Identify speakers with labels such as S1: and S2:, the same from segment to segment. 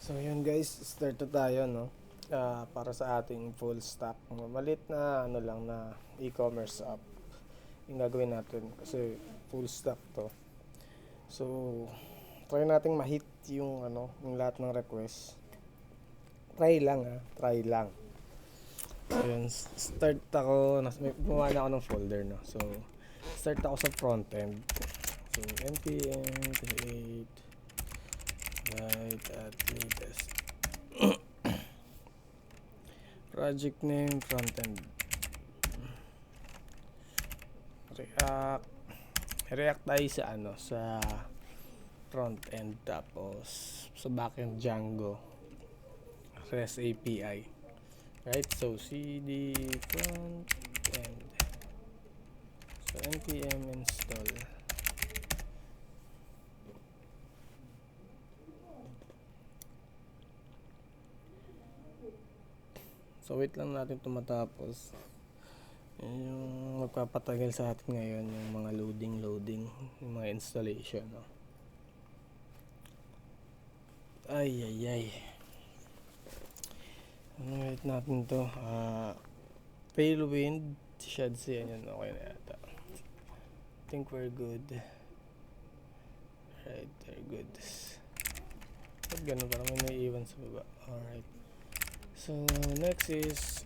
S1: So yun guys, start na tayo no. Para sa ating full stack, malit na ano lang na e-commerce app yung gagawin natin kasi full stack to. So try nating ma-hit yung yung lahat ng request. Try lang. So yun, start ako, gumawa na ako ng folder no. So start ako sa front end. So npm create write at latest. Project name frontend React tayo sa sa front end, tapos sa backend Django REST API, right? So cd front end, so npm install. So wait lang natin tumatapos. Yung magpapatagal sa atin ngayon yung mga loading, yung mga installation no? Ay wait natin to. Tailwind should say yan, okay na yata. I think we're good, right? We're good. Ba't ganun, parang may naiiwan sa baba. Alright, so next is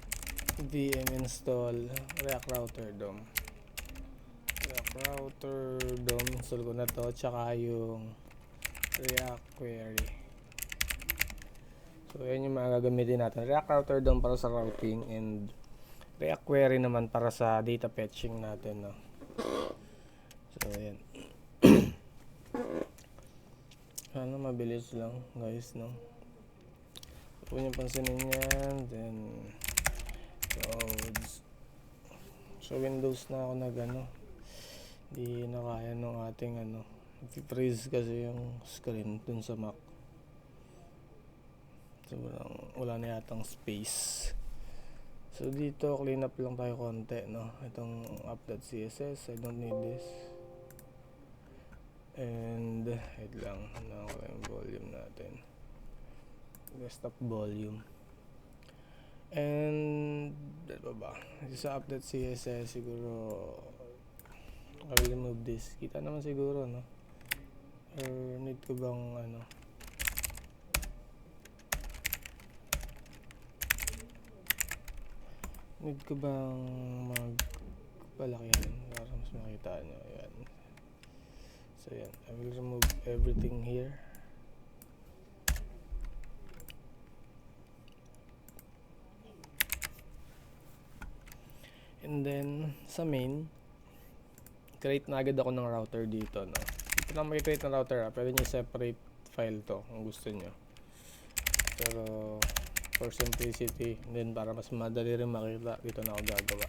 S1: vm install React Router DOM. Install ko na to, tsaka yung React Query. So yan yung mga gagamitin natin. React Router DOM para sa routing, and React Query naman para sa data fetching natin no. So yan. Mabilis lang guys no. Huwag niyo pansinin yan. Then codes. So Windows na ako hindi na kaya nung ating freeze kasi yung screen dun sa Mac. So wala na yatang space. So dito clean up lang tayo konti no. Itong app.css, I don't need this. And wait lang, yung volume natin, desktop volume. And ano ba, sa app.css siguro I will remove this. Kita naman siguro no, or need ko bang magpalakihan para mas makita nyo. Ayan. So yan, I will remove everything here. And then sa main, create na agad ako ng router dito no. Dito lang mag-create ng router pwede nyo separate file to kung gusto nyo, pero for simplicity, then para mas madali rin makita, dito na ako gagawa.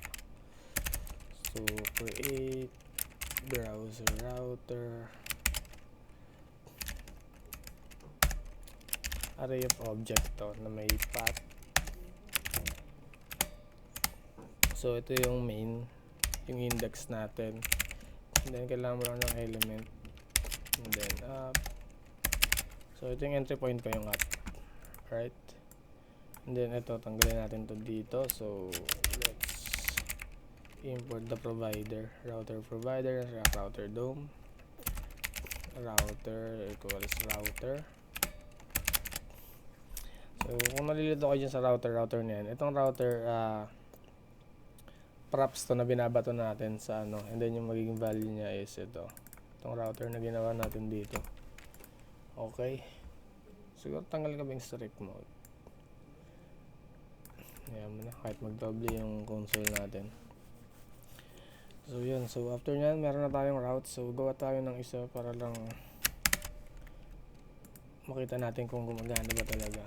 S1: So create browser router, array of object to na may path. So ito yung main, yung index natin, and then kailangan mo lang ng element, and then up. So ito yung entry point ko, yung up, right? And then ito, tanggalin natin to dito. So let's import the provider, router provider, router DOM, router equals router. So kung nalilito kayo dyan sa router na yan, itong router props to na binabato natin sa and then yung magiging value niya is itong router na ginawa natin dito. Okay, siguro tanggal ka ba yung strict mode, ayan mo na, kahit mag-double yung console natin. So yun, so after nyan meron na tayong route. So gawa tayo ng isa para lang makita natin kung gumagana ba talaga.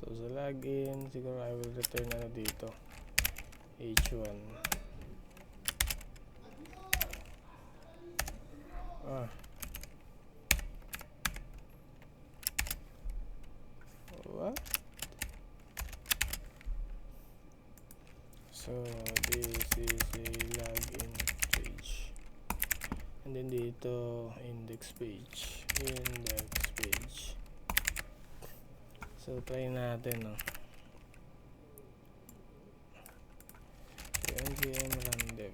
S1: So sa login, siguro I will return dito h1. What? So this is a login page, and then dito index page. So try natin, no. So npm run dev.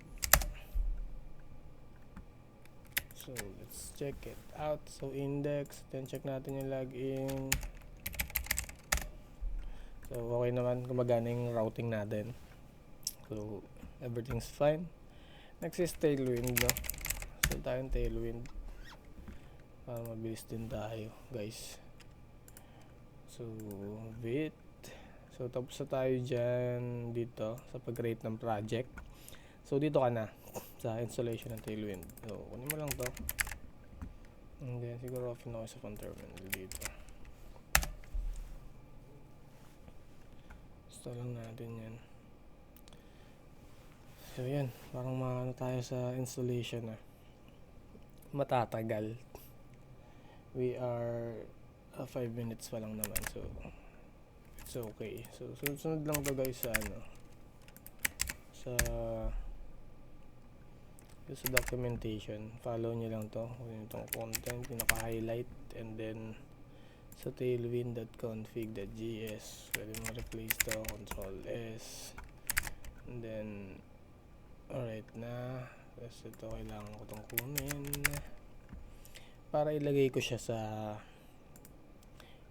S1: So let's check it out. So index, then check natin yung login. So okay naman, gumagana yung routing natin. So everything's fine. Next is Tailwind, no. So tayong Tailwind para mabilis din tayo, guys. So wait. So tapos na tayo dyan dito sa pag-create ng project. So dito ka na sa installation ng Tailwind. So kunin mo lang to. And then siguro off noise of terminal dito. Install lang natin yan. So yan, parang maano tayo sa installation na. Matatagal. We are 5 minutes pa lang naman, so it's okay. So sunod lang to guys sa ano, sa documentation. Follow nyo lang to, itong content, yung naka-highlight, and then sa tailwind.config.js pwede mo replace to, Ctrl S, and then alright na. Tapos ito kailangan ko itong kunin para ilagay ko siya sa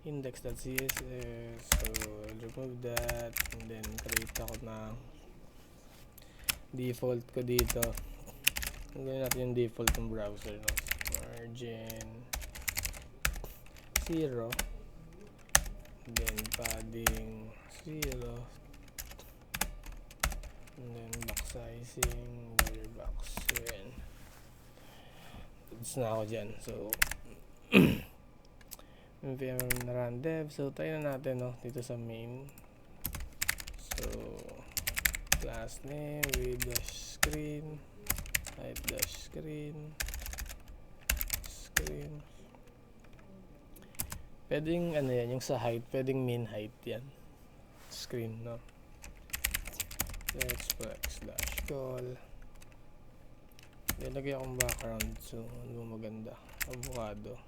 S1: index.css. So I'll remove that, and then create ako ng default ko dito. Gawin natin yung default ng browser, no? Margin 0, then padding 0, and then box sizing border box. So yan, goods na ako dyan. So npm run dev. So tayo na natin, no, dito sa main. So class name with dash screen, height dash screen. Pwedeng ano yan, yung sa height, pwedeng min height yan, screen, no. Let's flex dash call. Lagay akong background. So ano ba maganda? Avocado.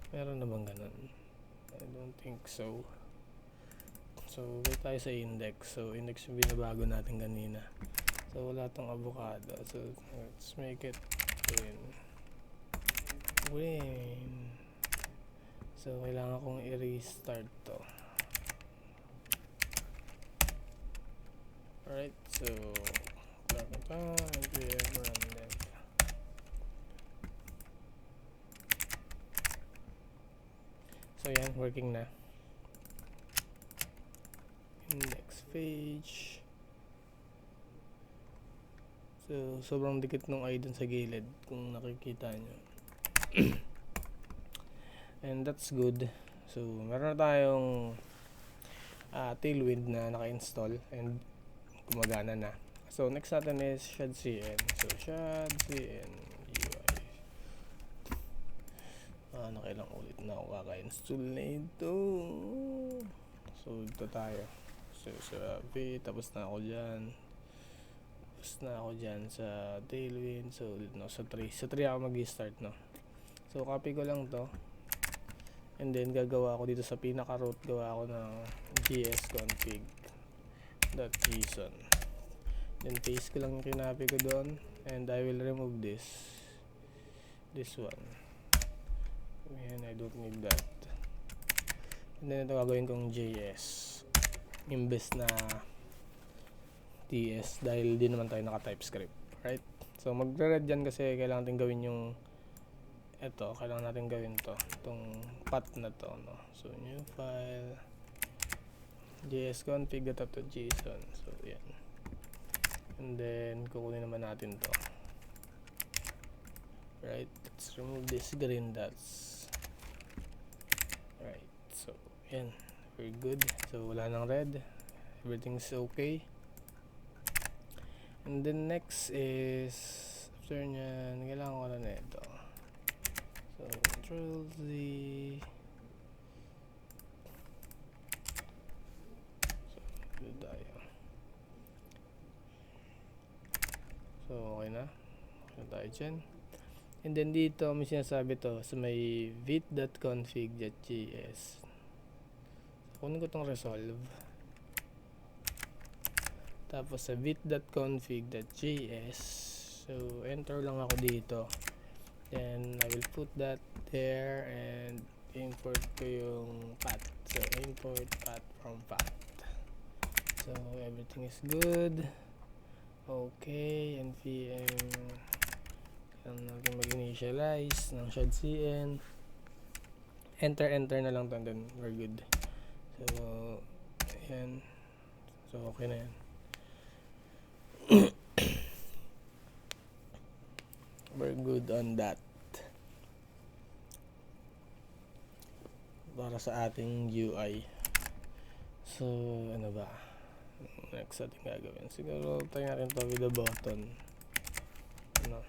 S1: Meron na bang ganun? I don't think so. So wait tayo sa index. So index yung binabago natin kanina. So wala tong avocado. So let's make it green. So kailangan kong i-restart to. Alright, so npm run dev. So yan, working na. Index page. So sobrang dikit nung eye dun sa gilid kung nakikita nyo. And that's good. So meron na tayong Tailwind na naka-install and gumagana na. So next natin is shadcn. So shadcn UI. Nakailang ulit na ako kaka-install na ito. So ito tayo. So sa V, tapos na ako dyan. Sa Tailwind. So no, sa 3 ako mag-start, no. So copy ko lang to, and then gagawa ako dito sa pinaka root, gawa ako ng jsconfig.json, then paste ko lang yung kinapi ko doon, and I will remove this one. Ayan, I don't need that. And then ito gagawin kong js imbes na ts, dahil di naman tayo naka TypeScript, right? So magre-read dyan kasi kailangan natin gawin yung kailangan natin gawin itong path na to, no? So new file jsconfig.json. So yan, and then kukunin naman natin to, right? Let's remove this green dots, right? So yan, we're good. So wala nang red, everything's okay. And then next is, after nyan, kailangan ko na ito. So Ctrl Z. So dito tayo. So okay na tayo dyan. And then dito may sinasabi to sa may vit.config.js. Kunin ko tong resolve. Tapos sa vit.config.js. So enter lang ako dito. Then I will put that there and import ko yung path. So import path from path. So everything is good. Okay, npm kailangan natin mag-initialize ng shadcn. Enter na lang to and then we're good. So ayan. So okay na yan. We're good on that. Para sa ating UI. So ano ba? Next ating gagawin. Siguro tayo natin to with the button. Ano?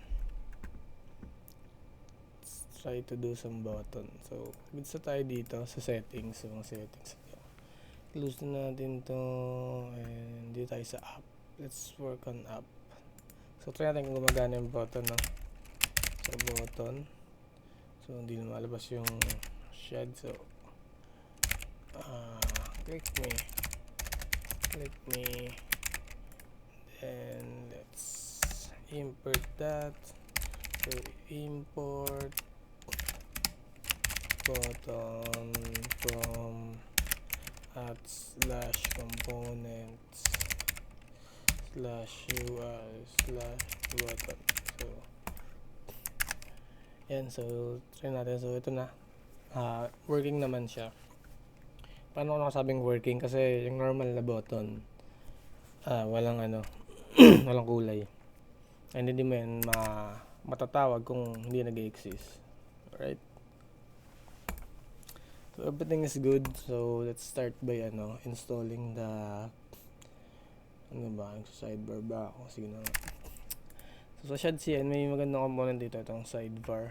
S1: Let's try to do some button. So, goods na tayo dito sa settings. So, mga settings. Close na natin to. And dito tayo sa app. Let's work on app. So, try natin kung gumagana yung button. No? So, button. So, hindi na malabas yung shed. So, click me, then let's import that. So import button from @components/ui/button. So yan, so try natin. So ito na, working naman siya. Paano ko nakasabing working? Kasi yung normal na button, walang walang kulay. And hindi mo yan matatawag kung hindi nag-exist. Alright? So everything is good. So let's start by installing the yung sidebar ba ako? Sige na nga. So sa shadcn may magandang component dito, itong sidebar.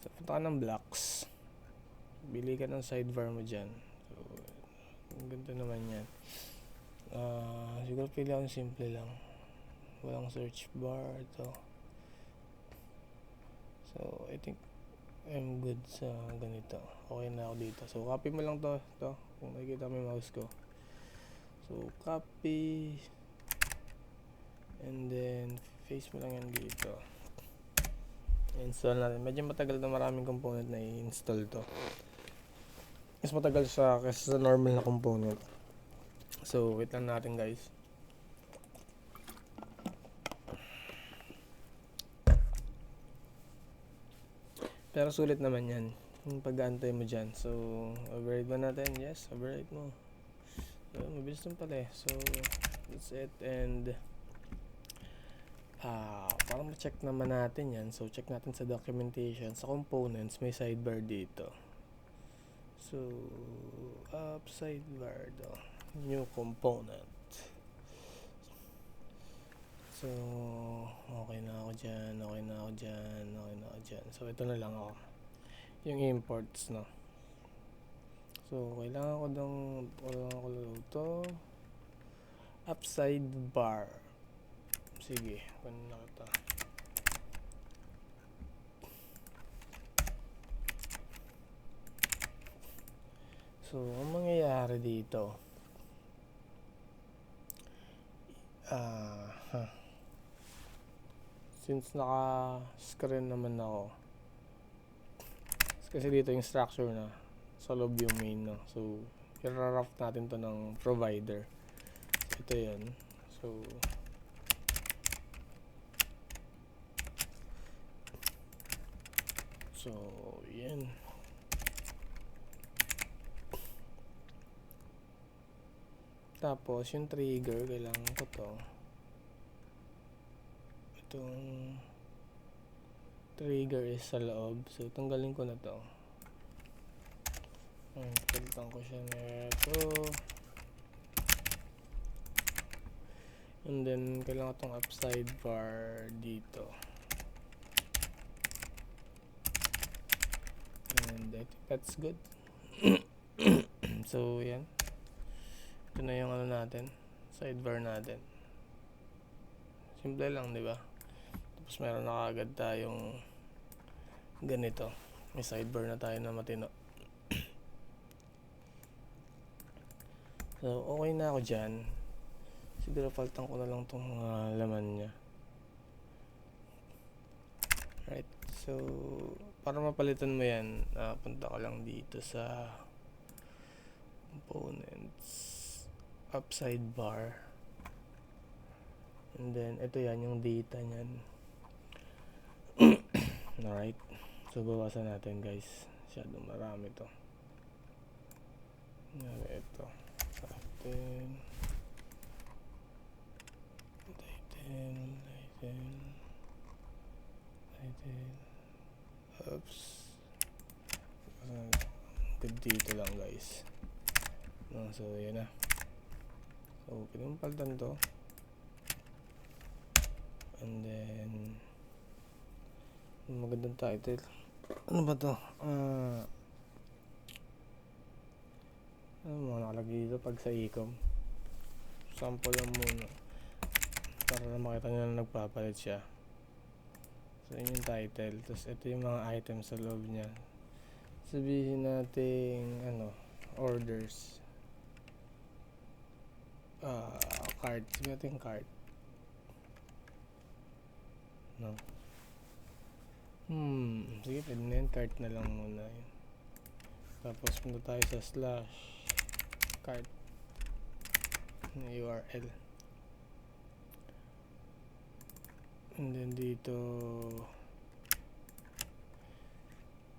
S1: So punta ka ng blocks. Bili ka ng sidebar mo dyan. Ang ganda naman yan. Siguro pili ako simple lang. Walang search bar ito. So I think I'm good sa ganito. Okay na ako dito. So copy mo lang to kung nakikita mo yung mouse ko. So copy and then paste mo lang yan dito. Install natin. Medyo matagal na, maraming component na i-install to. Mas matagal siya kasi sa normal na component. So, wait lang natin guys. Pero sulit naman yan. Yung pag-aantay mo dyan. So, override ba natin? Yes, override mo. So, mabilis lang pala eh. So, that's it. And, para ma-check naman natin yan. So, check natin sa documentation. Sa components, may sidebar dito. So, up sidebar new component. So, okay na ako dyan. So, ito na lang ako. Yung imports, no. So, kailangan ko load to. Up sidebar. Sige, kunin na kita. So, ang mangyayari dito, since naka-screen naman ako, kasi dito yung structure na sa loob yung main, no? So, i-wrap natin to ng provider. So, ito yan. So, yan. Tapos, yung trigger, kailangan ko to. Itong trigger is sa loob. So, tanggalin ko na to. Palitan ko siya nito. And then, kailangan itong upside bar dito. And I think that's good. So, yan. Ito na yung natin, sidebar natin. Simple lang, di ba? Tapos meron na kagad tayong ganito. May sidebar na tayo na matino. So, okay na ako dyan. Siguro paltan ko na lang itong laman niya. Right. So, para mapalitan mo yan, punta ka lang dito sa components, upside bar. And then, ito yan, yung data niyan. Alright. So, bawasan natin guys. Masyadong marami to. Ito. Title. Oops. Good dito lang guys. No, so, yan na. So, pinumpaltan to. And then, magandang title. Ano ba to? Ano mga nakalagay dito pag sa ecom? Sample lang muna. Para na makita nyo na nagpapalit siya. So, yun yung title. Tapos, ito yung mga items sa loob niya. Sabihin natin, orders. Cart. Sabihin natin cart. No. Sige, pwede na yun. Cart na lang muna yun. Tapos, punta tayo sa slash cart na URL. And then dito,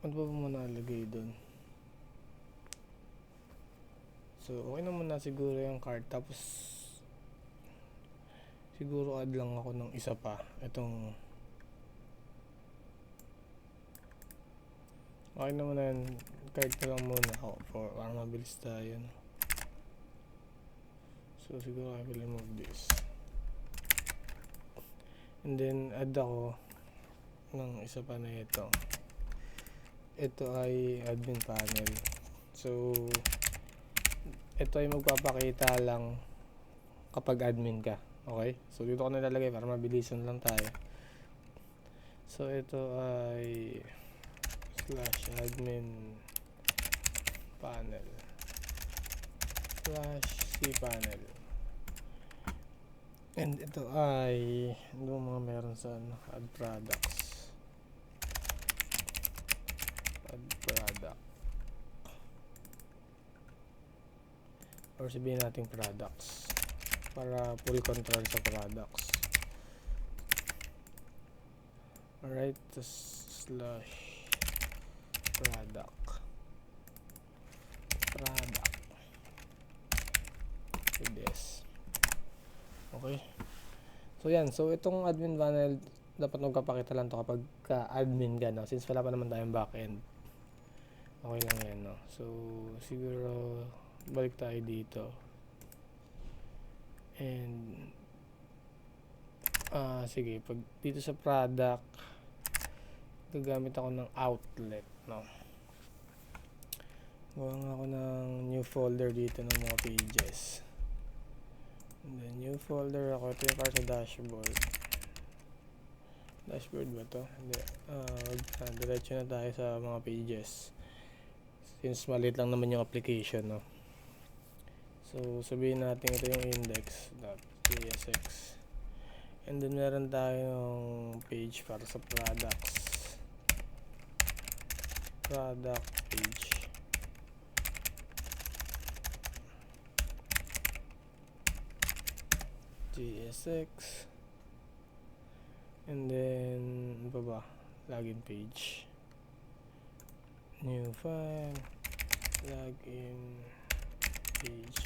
S1: ano ba muna nalagay doon? So, okay na muna siguro yung cart. Tapos, siguro add lang ako ng isa pa. Itong, okay na muna yun. Cart na lang muna ako para mabilis tayo. So, siguro I will remove this. And then, add ako ng isa pa na ito. Ito ay admin panel. So, ito ay magpapakita lang kapag admin ka. Okay? So, dito ko nalalagay para mabilisan lang tayo. So, ito ay slash admin panel slash cpanel. And ito ay ano mga meron sa add products. Add product. Or sabihin natin products. Para full control sa products. Alright, slash product. With this. Okay. So yan. So itong admin panel dapat magpapakita lang to kapag ka-admin ka, no? Since wala pa naman tayong backend. Okay lang yan, no? So siguro balik tayo dito. And sige, pag dito sa product gagamit ako ng outlet, no? Gawa nga ako ng new folder dito ng mga pages. And then new folder ako. Ito yung para sa dashboard. Dashboard ba to? Hindi. Diretso na tayo sa mga pages. Since maliit lang naman yung application, no? So, sabihin natin ito yung index.tsx. And then meron tayong page para sa products. Product page. JSX. And then, ano ba? Login page. New file. Login page.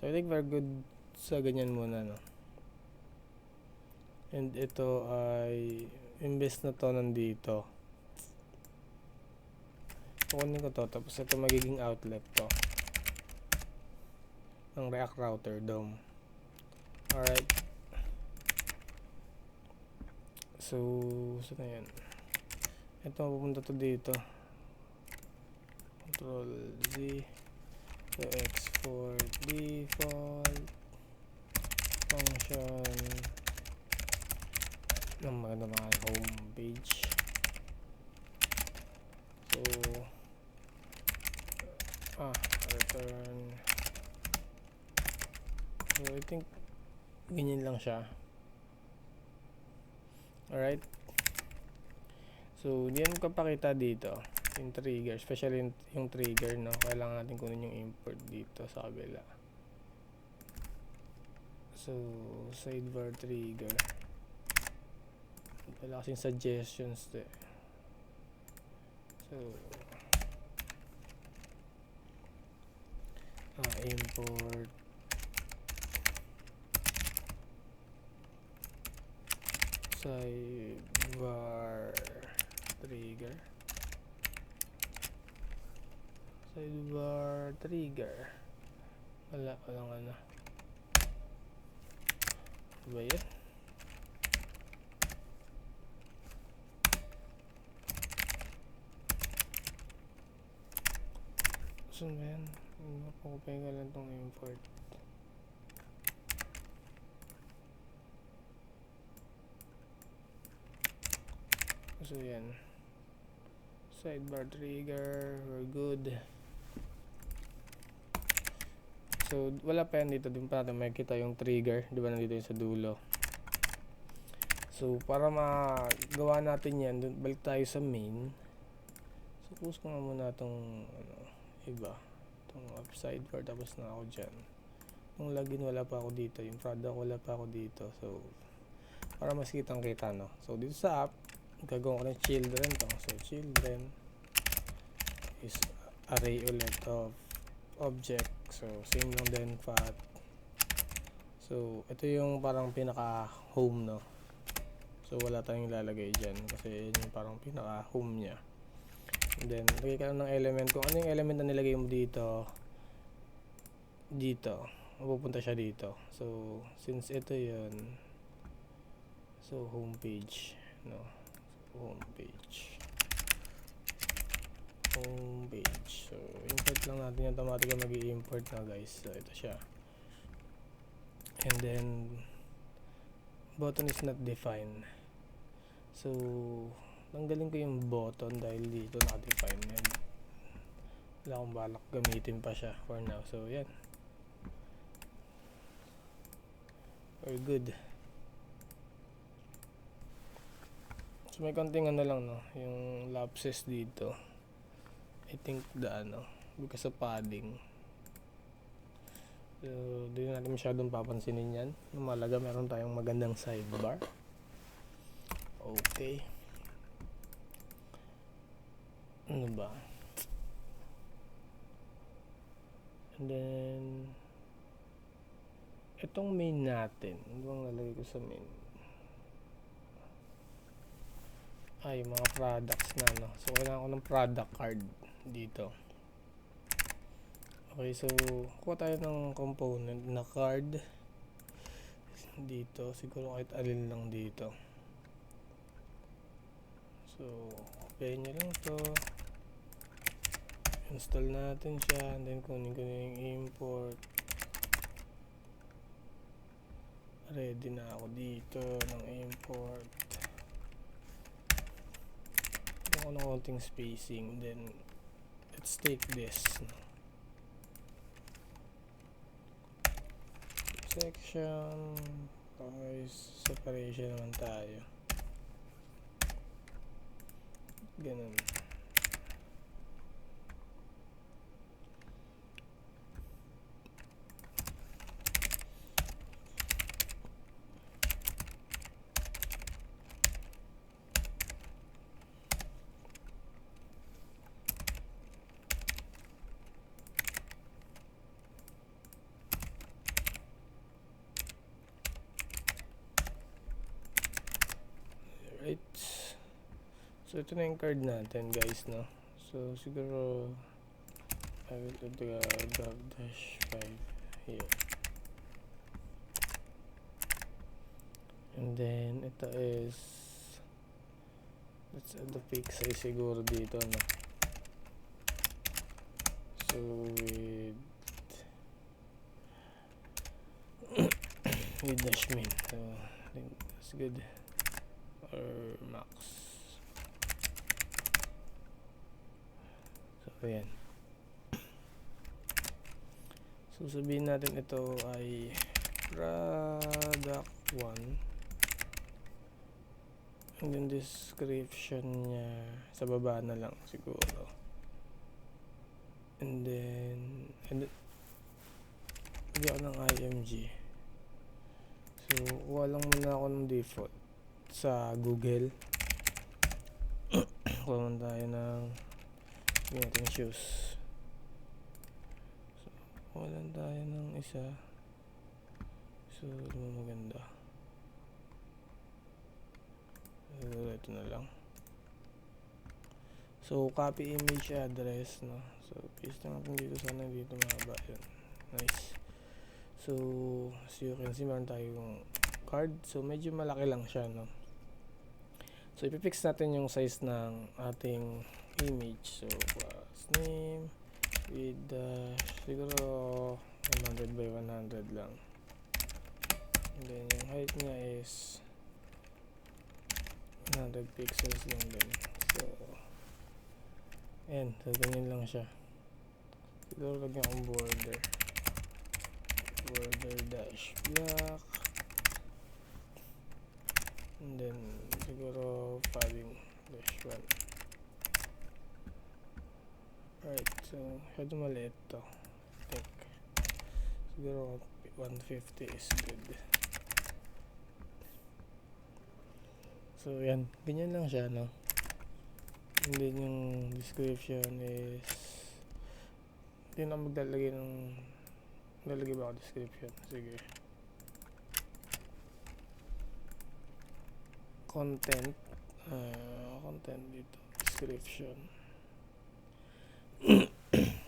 S1: So, I think we're good sa ganyan muna, no? And ito ay imbes na to nandito. Kukunin ko to. Tapos ito magiging outlet to. Ng React Router DOM. Alright. So, saan na yan? Ito, pupunta to dito. Control Z. So, export default function ng mga home page. So return. So I think ganyan lang siya. Alright, so hindi yan kapakita dito yung trigger, especially yung trigger, no? Kailangan natin kunin yung import dito sa kabila. So sidebar trigger, wala kasing suggestions to. So import sidebar trigger, walang ano ba yan? Saan ba yan? Pakupay ka lang tong import. So yan, sidebar trigger, we're good. So wala pa yan dito, din pa natin makikita yung trigger, di ba, nandito yung sa dulo. So para magawa natin yan, balik tayo sa main. So close ko nga muna itong iba, itong upside bar, tapos na ako dyan. Yung login wala pa ako dito, yung product wala pa ako dito. So para mas kitang kita, no? So dito sa app, gagawin ko ng children to. So children is array ulit of object. So same lang din path. So ito yung parang pinaka home, no? So wala tayong ilalagay dyan kasi yun yung parang pinaka home nya. And then lagay ka lang ng element, kung ano yung element na nilagay mo dito, mapupunta siya dito. So since ito yun, so home page, no? Home page. So import lang natin yung automatic na mag-i-import na, guys. So ito siya. And then button is not defined. So tanggalin ko yung button dahil dito naka-define yan. Wala akong balak gamitin pa siya for now. So yan, we're good. So may konting ano lang, no, yung lapses dito. I think because of padding. So di natin masyadong papansinin yan. Malaga meron tayong magandang sidebar. Okay, ano ba? And then itong main natin, ano bang lalagay ko sa main? Yung mga products na, no? So kailangan ko ng product card dito. Okay, so kuha tayo ng component na card dito, siguro kahit alin lang dito. So copy nyo lang to, install natin siya, and then kunin ko na yung import. Ready na ako dito ng import. Ako ng konting spacing, then let's take this, no? Section, separation naman tayo, ganun. Right, so ito na yung card natin, guys, no? So siguro I will do the -5 here, and then ito is, let's add the fake size siguro dito, no? So with dash min, so I think that's good. or max. So ayan. So sabihin natin ito ay product 1, and then description niya sa baba na lang siguro, and then lagyan ako ng IMG. So kuha lang muna ako ng default sa Google. Kuha muna tayo ng shoes. So kuha lang tayo ng isa. So maganda. Ito na lang. So copy image address, no? So paste natin dito, sana dito mahaba yun. Nice. So as you can see, meron tayong card. So medyo malaki lang siya, no? So ipifix natin yung size ng ating image. So class name with siguro 100 by 100 lang. And then yung height niya is 100 pixels lang din. So ayan, so ganyan lang siya. Siguro lagyan akong border dash black, and then siguro padding dash 1. Right, so medyo maliit to, I think. Siguro 150 is good. So yan, ganyan lang siya, no? And then yung description is, hindi na maglalagay ng, lalagay ba ako description? Sige. Content dito, description.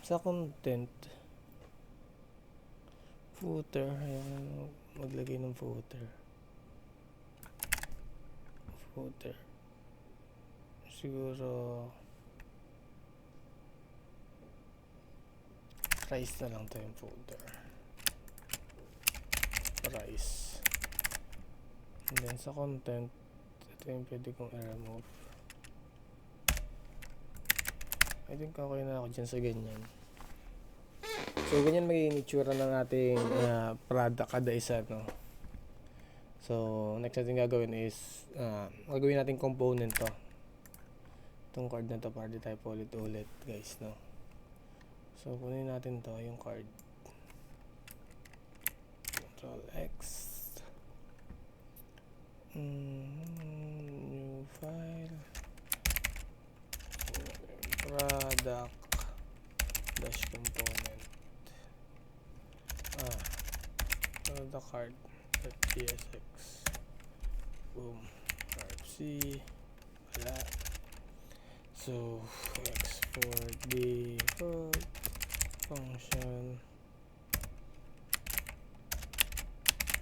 S1: Sa content, footer, ayan, maglagay ng footer. Siguro price na lang to yung footer. Price. And then sa content, ito yung pwede kong i-remove. I think okay na ako dyan sa ganyan. So ganyan magiging itsura ng ating product kada isa, no? So next natin gagawin is gagawin natin component to. Itong card na to para di tayo ulit guys, no? So kunin natin to, yung card. Control X. New file. Product dash component. Product card .tsx. Boom. RFC. Wala. So export default function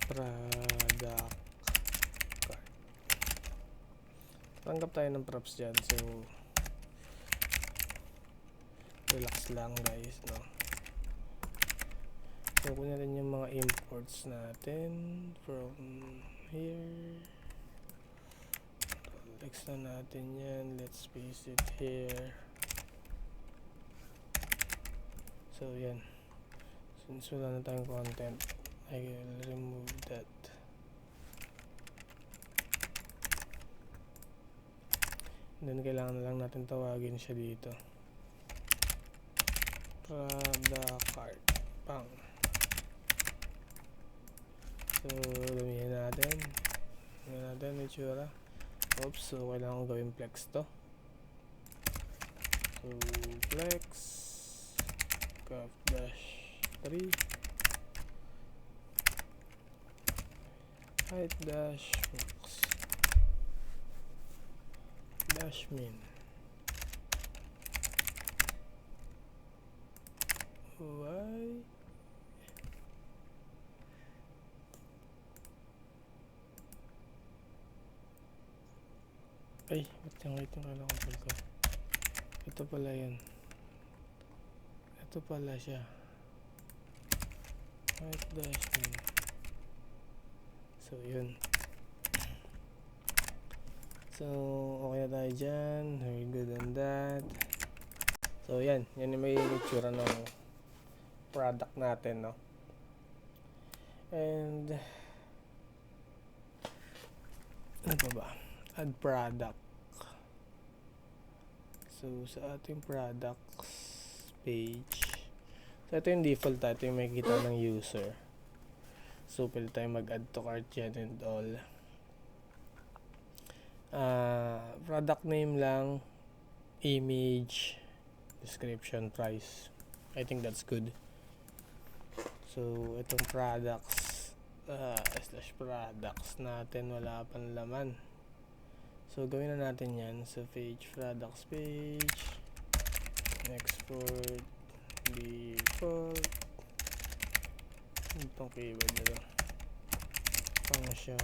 S1: product card. Tanggap tayo ng props dyan. So relax lang guys, no? So kunin natin yung mga imports natin from here. Text na natin yan. Let's paste it here. So yan, since wala na tayong content, I will remove that. And then kailangan na lang natin tawagin siya dito. Product card. Pang. So lumihin natin. Lumihin natin yung itsura. Oops, so kailangan ko gawin flex to. So flex cup dash 3 height dash max dash min. Why? Ay, ba't yung kailangan ko? Ito pala yun. Ito pala siya. Height dash min. So yun. So, okay na tayo dyan. Very good on that. So, yan yung may itsura ng product natin, no? And ano pa ba? Add product. So, sa ating products page, so ito yung default, ito yung makikita ng user. So, pwede tayo mag-add to cart yan and all. Product name lang, image, description, price. I think that's good. So, itong products slash products natin, wala pang laman. So, gawin na natin yan sa page, products page, export, default, itong keyword na lang, function,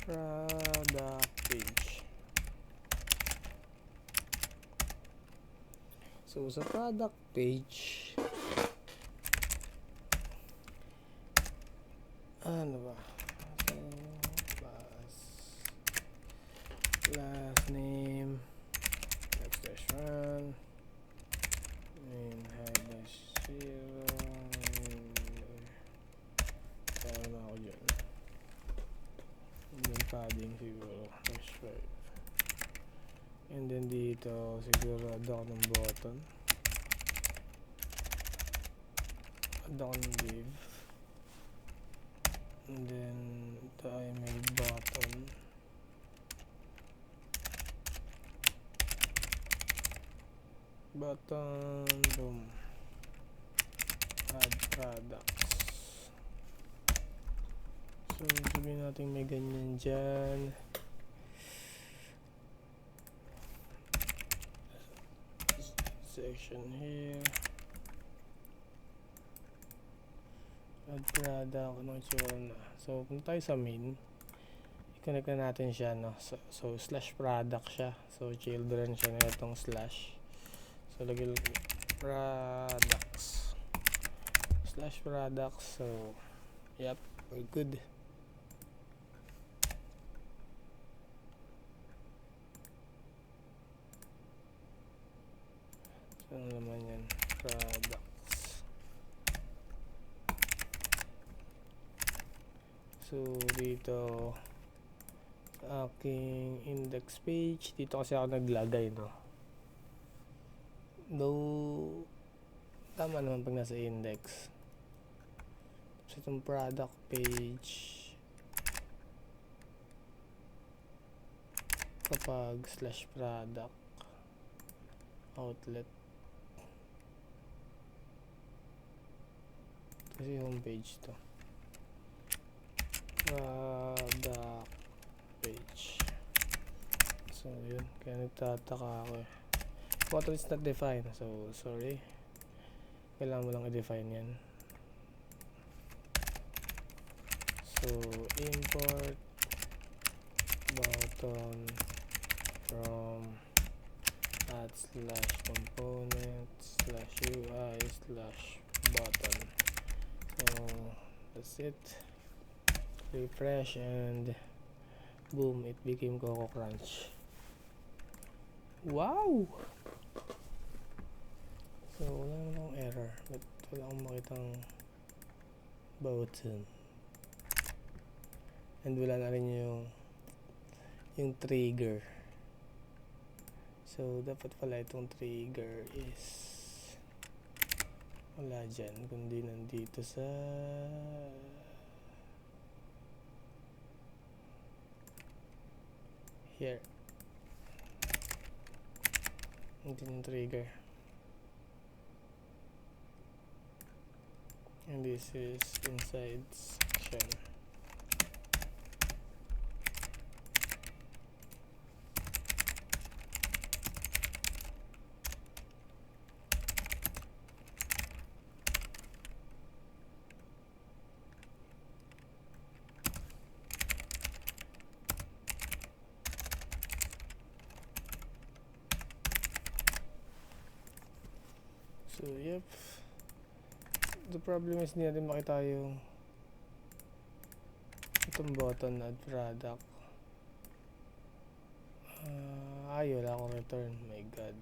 S1: product page. So, sa product page, ano ba? So, last name, backslash run, main high dash 0, tama ako dyan. And then padding siguro, dash 5. And then dito, siguro add ako ng button. Add ako ng div. And then, ito ay may button. Button, boom. Add products. So, sabihin natin may ganyan dyan. Section here, add product, anong itsura na. So, punta tayo sa main, i-connect na natin siya, no? So slash product siya, so children siya na itong slash. So lagay products slash products. So yep, we're good. So, ano naman yan? Products. So, dito sa aking index page, dito kasi ako naglagay, no? Though, tama naman pag nasa index. So, itong product page, kapag slash product outlet, kasi homepage to, product page. So yun, kaya nagtataka ako eh. Photo is not defined, so sorry, kailangan mo lang i-define yan. So import button from @component/UI/button. So that's it. Refresh and boom, it became Coco Crunch. Wow! So wala namang error, but wala akong makitang button. And wala na rin yung trigger. So dapat pala itong trigger is wala dyan, kundi nandito sa here. Hindi yung trigger. And this is inside section. So, yep. The problem is hindi natin makita yung ito itong button add product. Wala akong return. My god.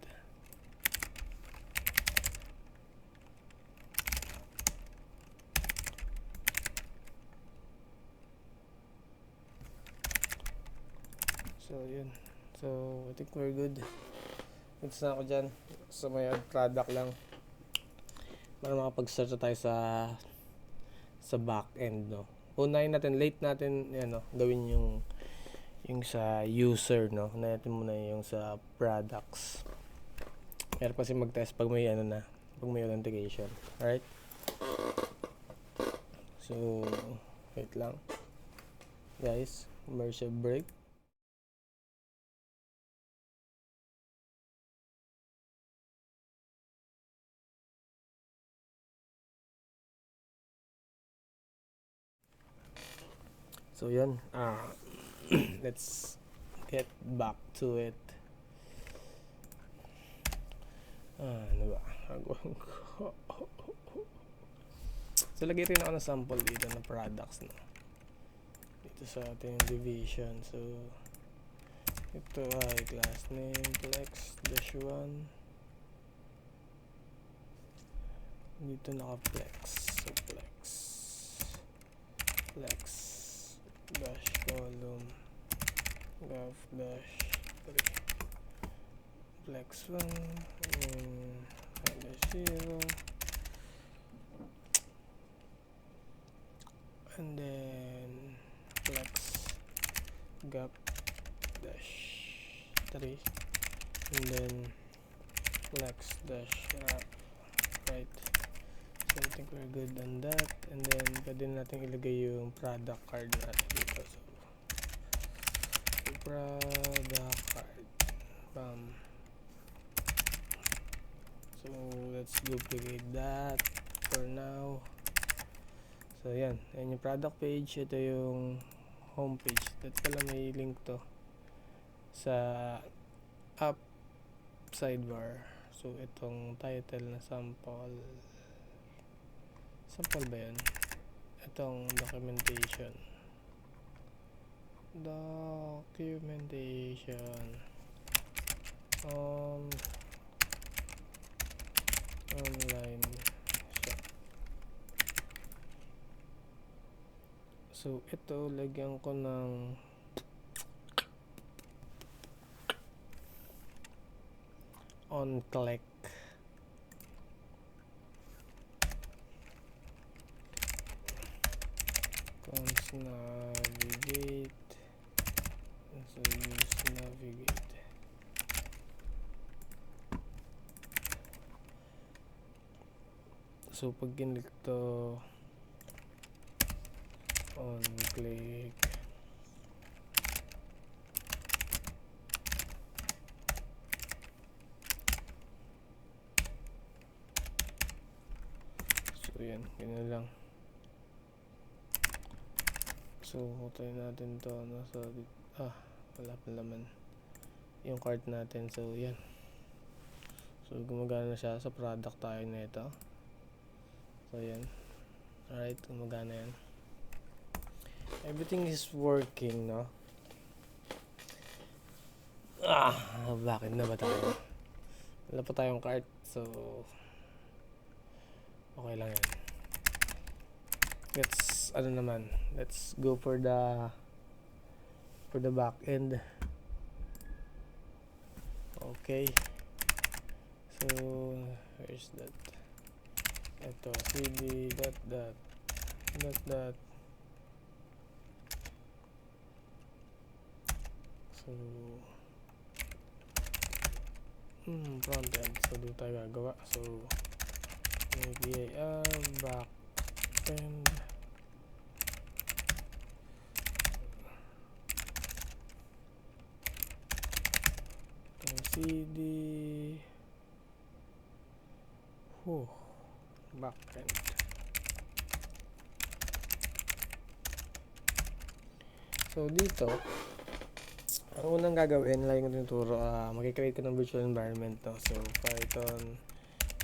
S1: So yun. So I think we're good. Goods na ako dyan. So may add product lang para makapag-search tayo sa back end, no. Unahin natin, late natin gawin yung sa user, no. Unahin natin muna yung sa products. Meron kasi mag-test pag may pag may authentication. Alright? So wait lang guys, commercial break. So yun, let's get back to it. Ano ba? So lagay rin ako ng sample dito na products, no? Dito sa ating division. So ito ay class name flex-1. Dito naka-flex. So flex dash column graph dash 3 flex 1 dash 0 and then flex gap dash 3 and then flex dash wrap. Right, so I think we're good on that. And then pwede natin ilagay yung product card natin dito. So product card, so let's duplicate that for now. So yan yung product page. Ito yung home page. That pala may link to sa app sidebar. So itong title na sample ba yan? Itong documentation online shop. So ito lagyan ko ng on click. Cons navigate. So use navigate. So pag click to on click, so yan, ganyan lang. So tayo natin to wala pa naman yung cart natin. So yan, so gumagana na siya. Sa product tayo na ito. So yan, alright, gumagana yan. Everything is working, no? Bakit na ba tayo? Wala pa tayong cart, so okay lang yan. Let's go for the back end. Okay, so where's that? Ito cd dot. So front end. So dito tayo gagawa. So back end. cd backend. So dito ang unang gagawin, lagi ko tinuturo, mag-create ka ng virtual environment, no? So python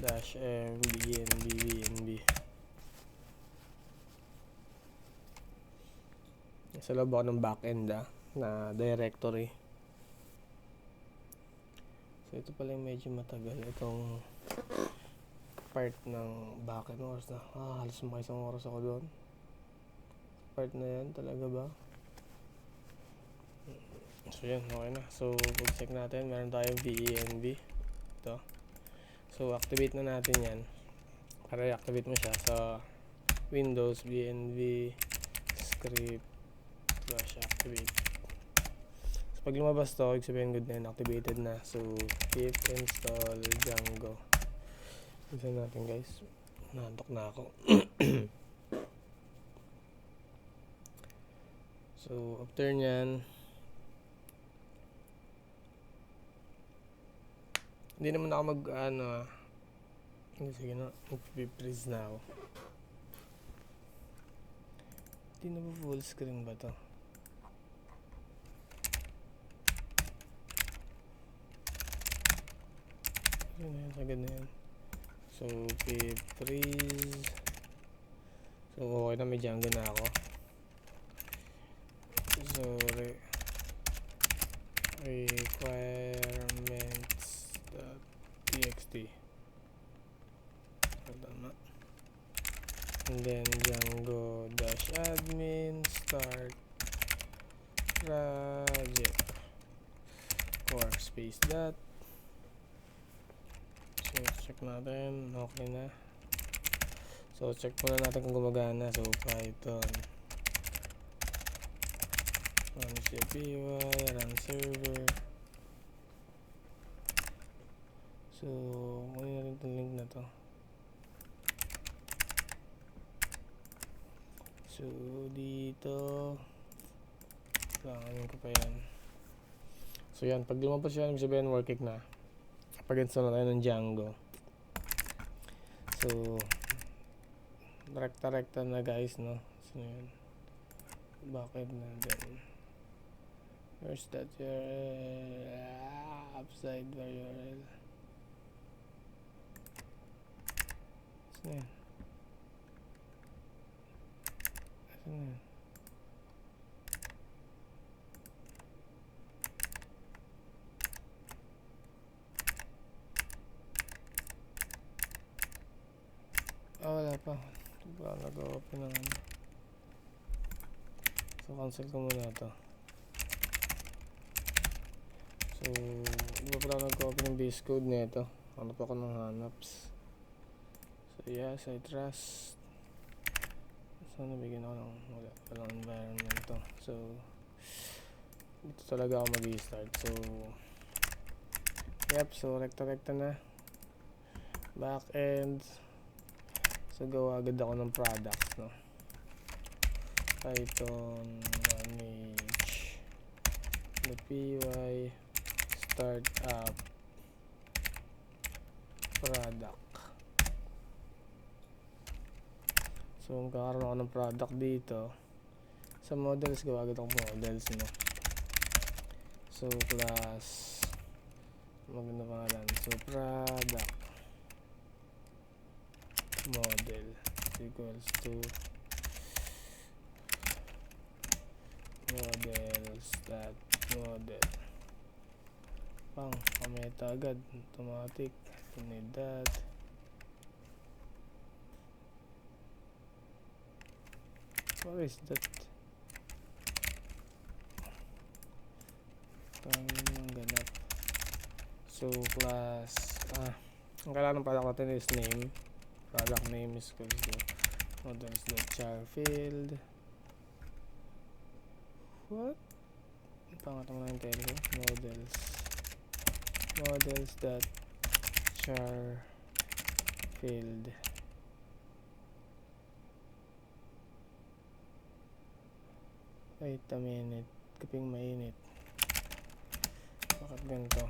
S1: -m bnb Sa loob ako ng backend na directory. So ito pala yung medyo matagal. Itong part ng backend, oras na. Halos mga isang oras ako doon. Part na yan, talaga ba? So yan, okay na. So pag-check natin, meron tayong VENV. Ito. So activate na natin yan. Para i-activate mo siya sa Windows, VNV, script, /activate. So pag lumabas to, ibig sabihin good na yan, activated na. So pip install Django. Isa natin guys. Nantok na ako. So after nyan, hindi naman ako sige na, mag-freeze na ako. Hindi na ba full screen ba to? Yun na yan, agad na yan. So, freeze. So, okay na, may Django na ako. So, requirements.txt. Tama. And then Django-admin start project for space dot. So check natin, okay na. So check muna natin kung gumagana. So Python run CPY, run server. So kunin natin itong link na to. So dito kailangan ko pa yan. So yan, pag lumabas yan, sabihin working na. Pag-install na tayo ng Django. So rekta na guys, no? So yan, bakit na din. Where's that URL? Upside URL. So yan. Wala pa. Diba nag-open na naman. So cancel ko muna ito. So diba pala nag-open ng base code na ito. Hanap ako ng hanaps. So yes, I trust. So nabigyan ako ng walang environment to. So dito talaga ako mag-i-start. So yep, so rekta na. Backend. So gawa agad ako ng products, no? Python manage.py start up product. So magkakaroon ako ng product dito. Sa models, gawa agad ako models, no? So class, maganda pangalan. So product model equals to models.model. Pameta agad, automatic. Need that. What is that? Ang ganap. So class, ang kailangan ng product natin is name. Product name is equals to models.char field. What? Pangat mo lang tayo. Models.char field. Wait a minute. Kaping mainit. Bakit ganito?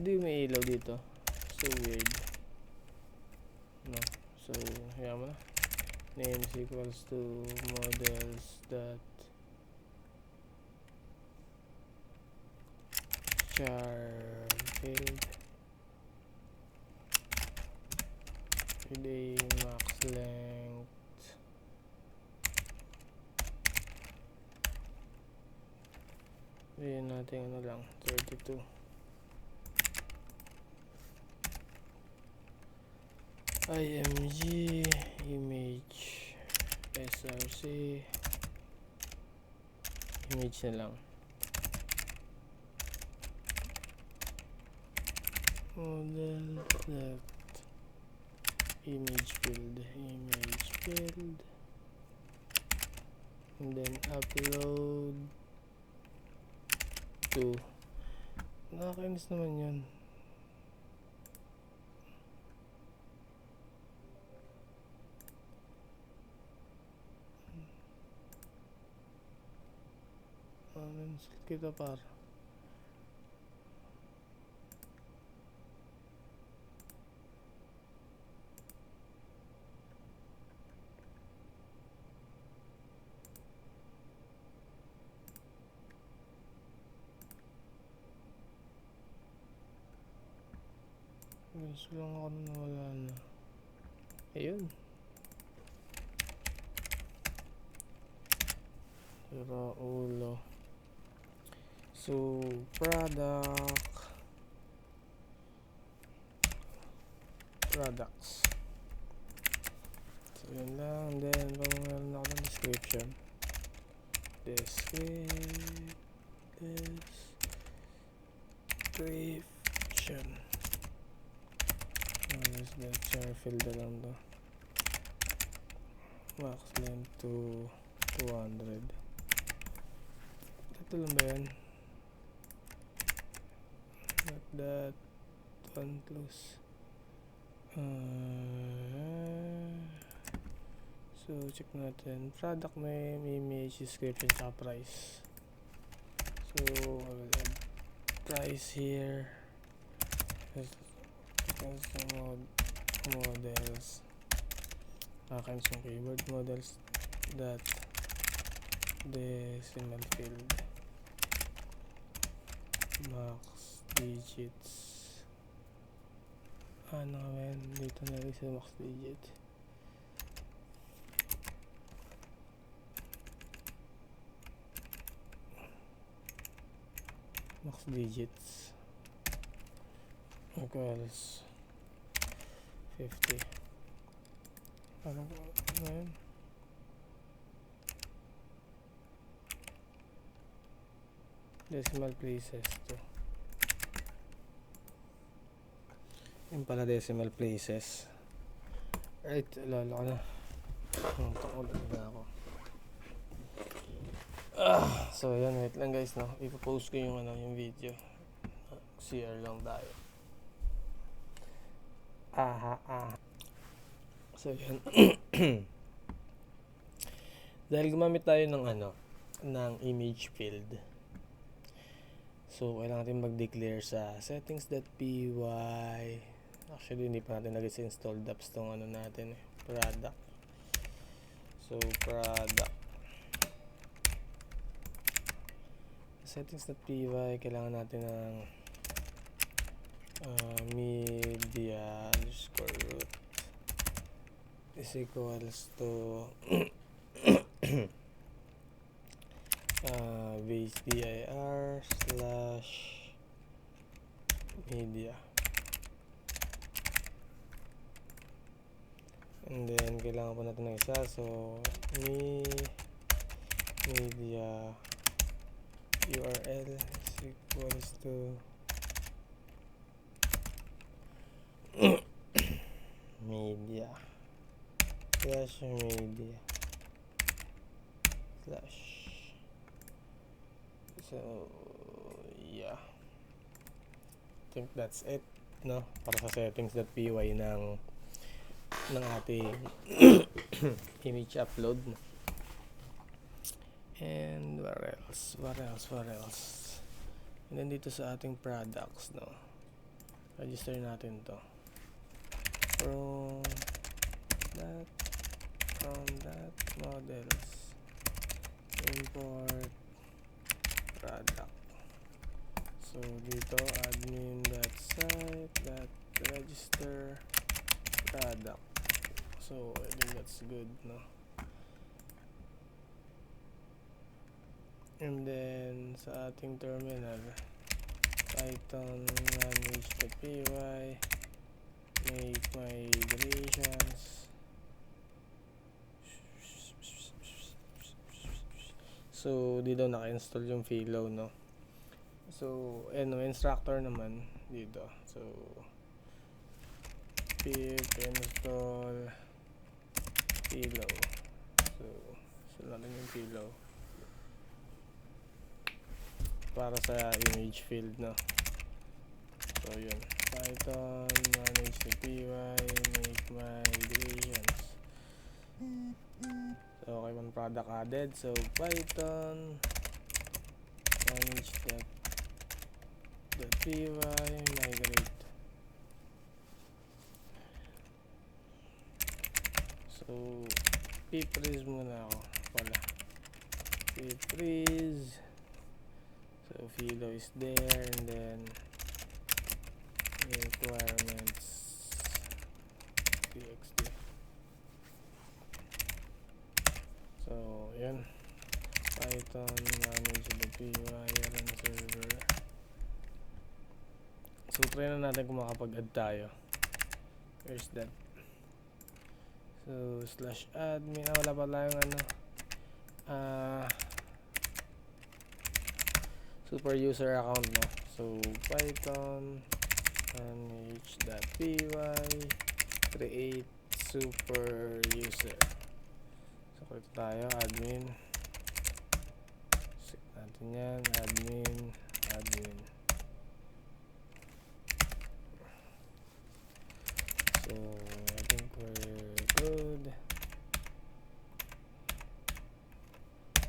S1: di may ilaw dito? So weird. No. So, kaya mo na. Name is equals to models dot char field with a max length yun natin ano lang 32 img image src image na lang model dot image field and then upload to nakakainis naman yun. Insult kita par gusto lang ako na wala na ayun sira ulo. So products so yun lang. Then pag meron ako ng description is the char field na lang to max length to 200 ito lang ba yan not that one close so check natin product may image description sa price so I will add price here models akin yung keyword models that decimal field max digits ano nga dito na rin sa max digit max digits equals 50 ano yun decimal places to yun pala decimal places right lalo ko na takulan na ako so yan wait lang guys no ipopost ko yung ano yung video CR lang tayo so yan dahil gumamit tayo ng ano ng image field so kailangan natin mag-declare sa settings.py actually hindi pa natin nag-install apps tong ano natin product so product settings.py kailangan natin ng media underscore root is equals to base dir slash media and then kailangan po natin ng isa so media URL is equals to media slash media slash so yeah I think that's it no para sa settings.py ng ating image upload and what else and then dito sa ating products no register natin to from that models, import product. So dito admin.site.register product. So I think that's good, no? And then sa ating terminal, Python manage.py, make migrations. So dito naka-install yung Philo, no? So instructor naman dito. So pip install Philo. So natin yung Philo para sa image field, no? So yun, Python manage.py, make migrations. So okay, one product added. So Python manage.py migrate. So pip freeze muna ako pala. Pip freeze. So Philo is there, and then requirements txt. So yun, Python manage.py run server. So try na natin kung makapag-add tayo. Where's that? So /admin, wala pa tayong super user account, no? So Python manage.py create super user. So ito tayo, admin. Set natin yan, admin. So I think we're good.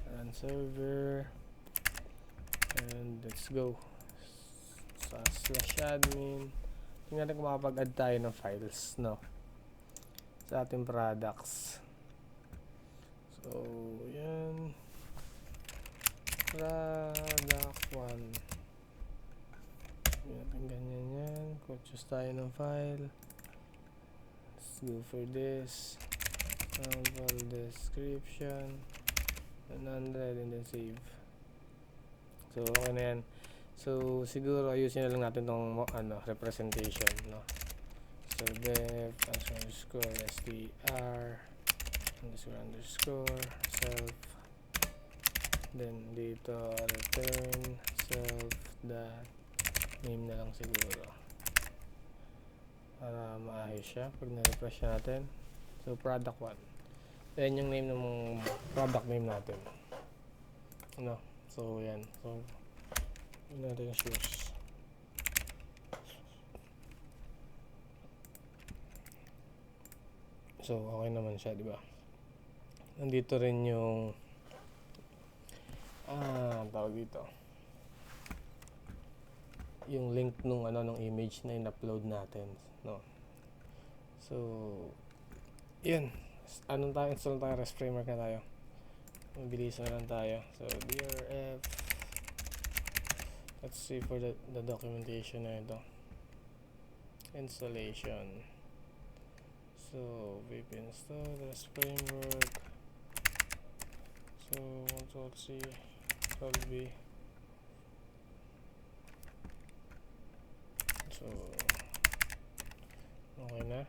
S1: Run server. And let's go sa /admin. Tingnan natin kung makapag-add tayo ng files, no? Sa ating products. So yan, product 1. Ganyan yan. Choose tayo ng file. Let's go for this. Sample description 100, and then save. So okay na yan. So siguro ayusin na lang natin tong representation, no? So def _str __ self, then dito return self dot name na lang siguro para maayos siya pag na-refresh natin. So product 1, yan yung name ng product name natin, no? So yan, so yun natin yung shoes. So okay naman siya, di ba? Nandito rin yung tawag dito, yung link nung nung image na in-upload natin, no? So yun, install tayo, REST framework na tayo. Mabilis na lang tayo. So drf, let's see for the documentation na ito, installation. So pip install REST framework. So Control-C, Control-V. So okay na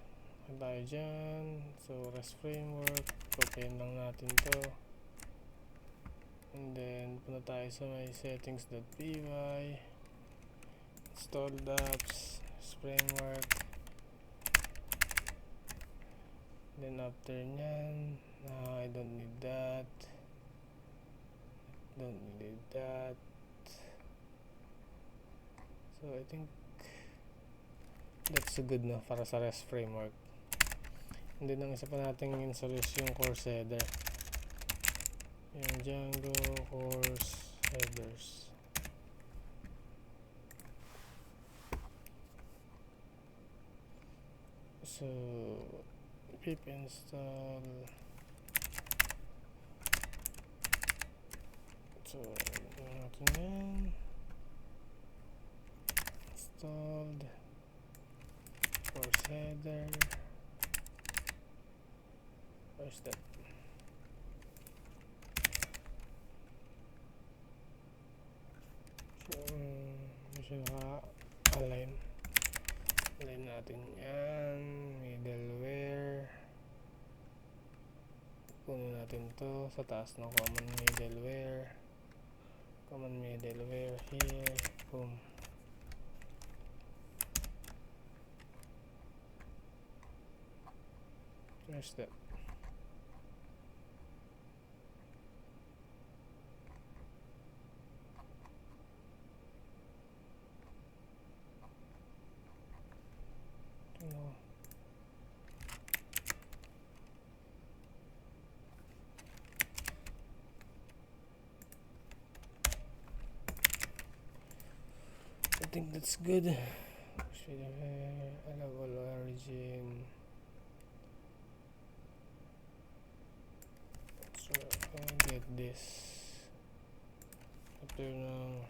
S1: tayo dyan. So REST framework, copyin lang natin to, and then punta tayo sa my settings.py, install apps, REST framework. Then after nyan, I don't need that. So I think that's good na para sa REST framework. And then ang isa pa nating install is yung course header, yung Django course headers. So pip install. So natin yan. Installed. Force header. Where's that? So siya naka-align. Align natin yan. Middleware. Kunin natin to sa taas ng common middleware. Common middleware here. Boom. Where's that? No. I think that's good. Should have allowable origin. So I'll get this. After now,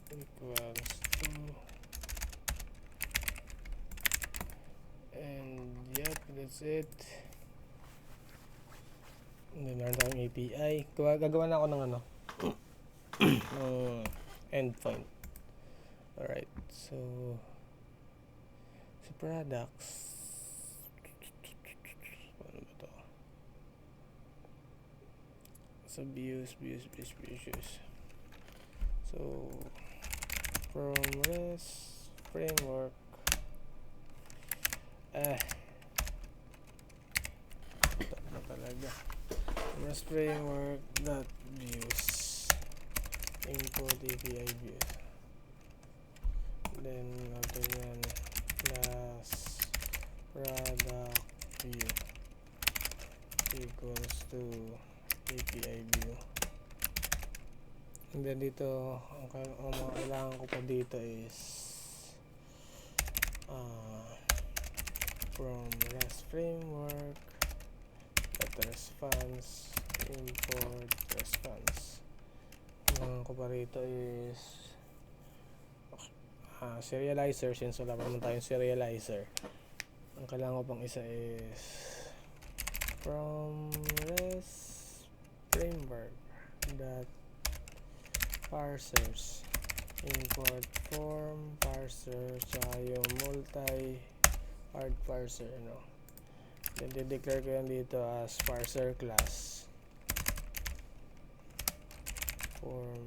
S1: equals to, and yep, that's it. And then meron tayong API. Gagawa na ako ng ano endpoint. Alright, so sa products, ano ba to? Sa views. So from REST framework, na talaga. REST framework dot views, import API views. Then after yan, class product view equals to API view. And then dito, ang mga kailangan ko pa dito is from REST framework response, import response. Kailangan ko pa rito is serializer, since wala pa naman tayong serializer. Ang kailangan ko pang isa is from REST framework dot parsers, import form parser, tsaka yung multi-part parser, no? Then de-declare ko yan dito as parser class, form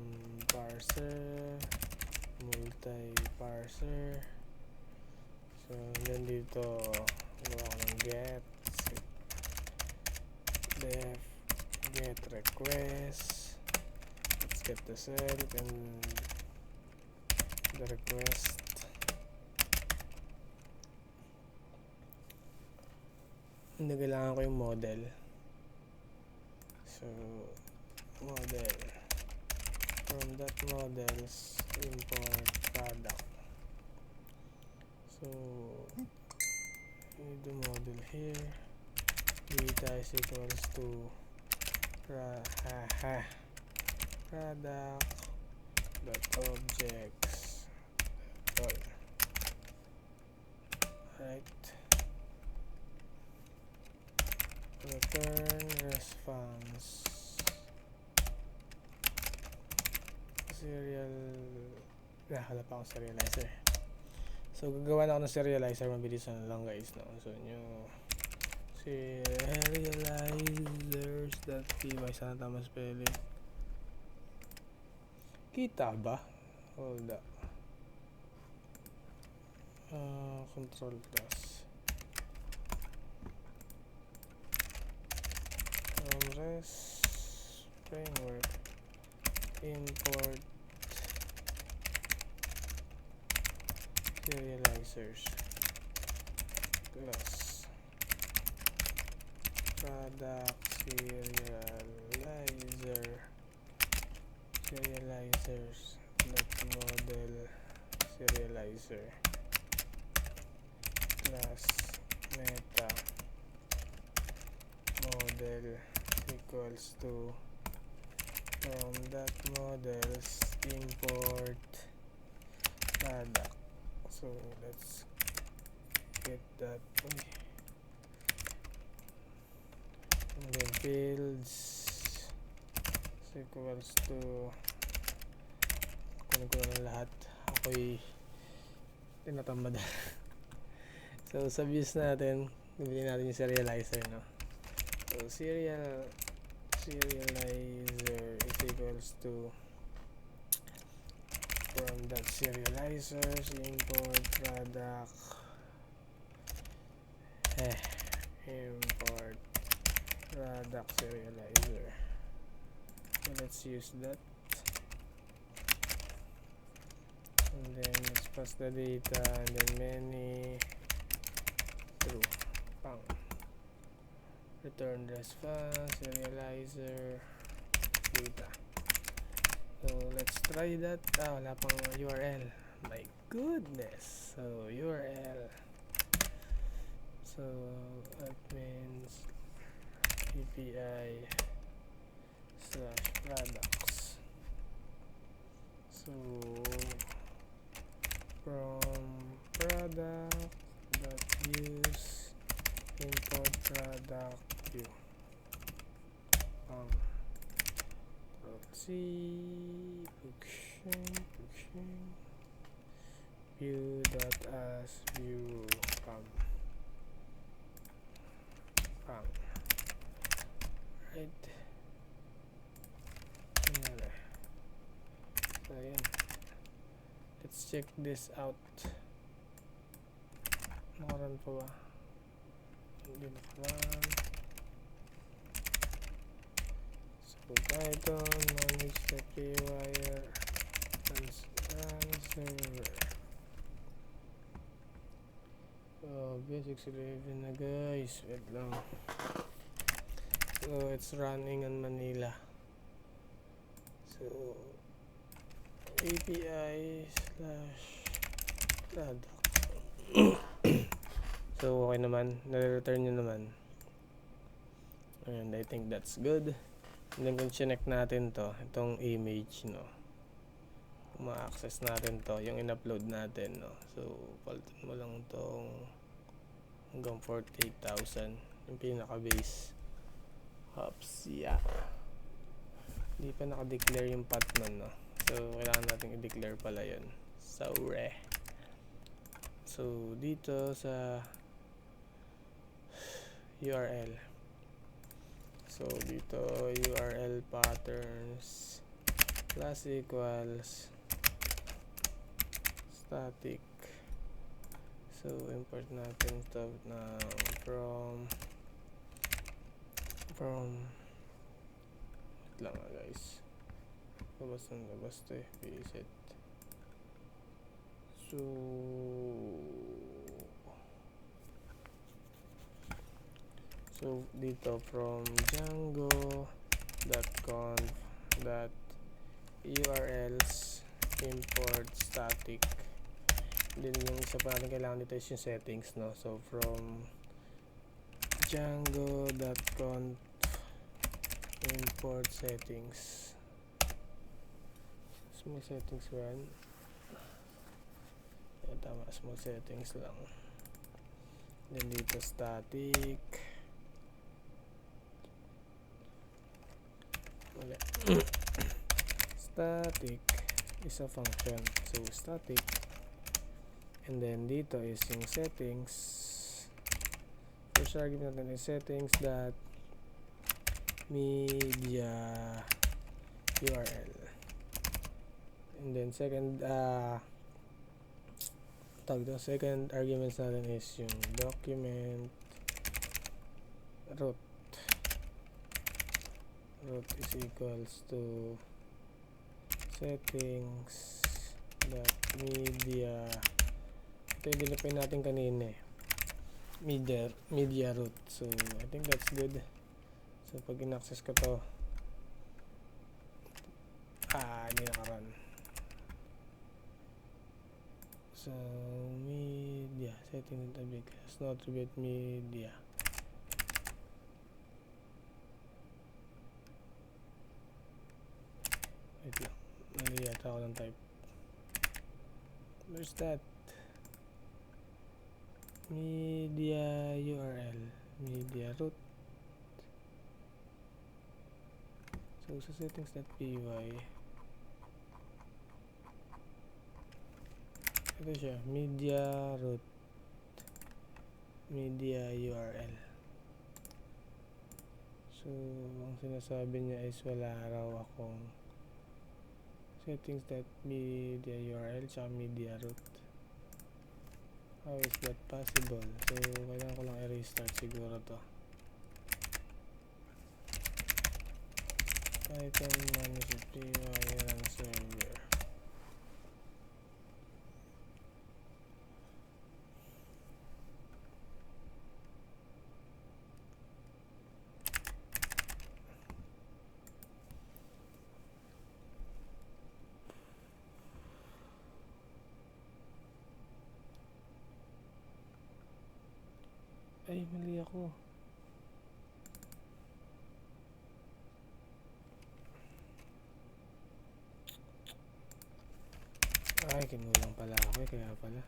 S1: parser, multi-parser. So then dito gawa ko ng get def get request. Let's get the self and the request. Hindi, kailangan ko yung model. So model, from that models import product. So need the model here. Data is equals to product dot objects all. Right, return response serial. Wala pa akong serializer. So gagawa na ako ng serializer, mabilis na lang guys, no? So nyo serializers.py, sana tama spelling. Kita ba? Hold up. Control plus from REST framework import serializers plus product serializers dot model equals to from that models import product. So let's get that. And then fields is equals to, kunin ko na lahat, ako'y tinatamad. So sa views natin, bibili natin yung serializer, no? So serializer is equals to from that serializers import product import product serializer. So let's use that, and then let's pass the data, and then many true pang return response serializer data. So let's try that. Wala pang URL, my goodness. So URL, so that means API slash products. So from product dot use import product view function view dot as view right. So ayan, let's check this out. Nakaran pa ba? Hindi nakaran. So Python manage the paywire run server. Basics 11 na guys, wait lang. So it's running on Manila. So API slash product. So okay naman, nare-return nyo naman, and I think that's good. And then kung connect natin to, itong image, no, ma-access natin to, yung in-upload natin, no. So palitan mo lang tong hanggang 48,000, yung pinaka-base. Hops, yeah. Hindi pa naka-declare yung path nun, no. So kailangan natin i-declare pala yun. So dito sa URL, so dito URL patterns plus equals static. So import natin to na from wait lang guys, labas to visit. So dito from django.conf.urls import static. Then yung isa pa natin kailangan dito is yung settings, no. So from django.conf import settings, small settings run. Tama, small settings lang. Then dito static. Static is a function, so static, and then dito is yung settings. First argument natin is settings dot media URL, and then second arguments natin is yung document root is equals to settings dot media. Ito yung dinapay natin kanina media root. So I think that's good. So pag in-access ko to, hindi naka-run. So media setting big has not attribute media. Wait lang. Mali yata ako ng type. Where's that? Media URL. Media root. So sa settings.py, ito siya, media root, media URL. So ang sinasabi niya is wala raw akong settings.media URL tsaka media root. How is that possible? So kailangan ko lang i-restart siguro to. Python manage py run server. Ay, mali ako. Ay, kinulang pala ako kaya pala.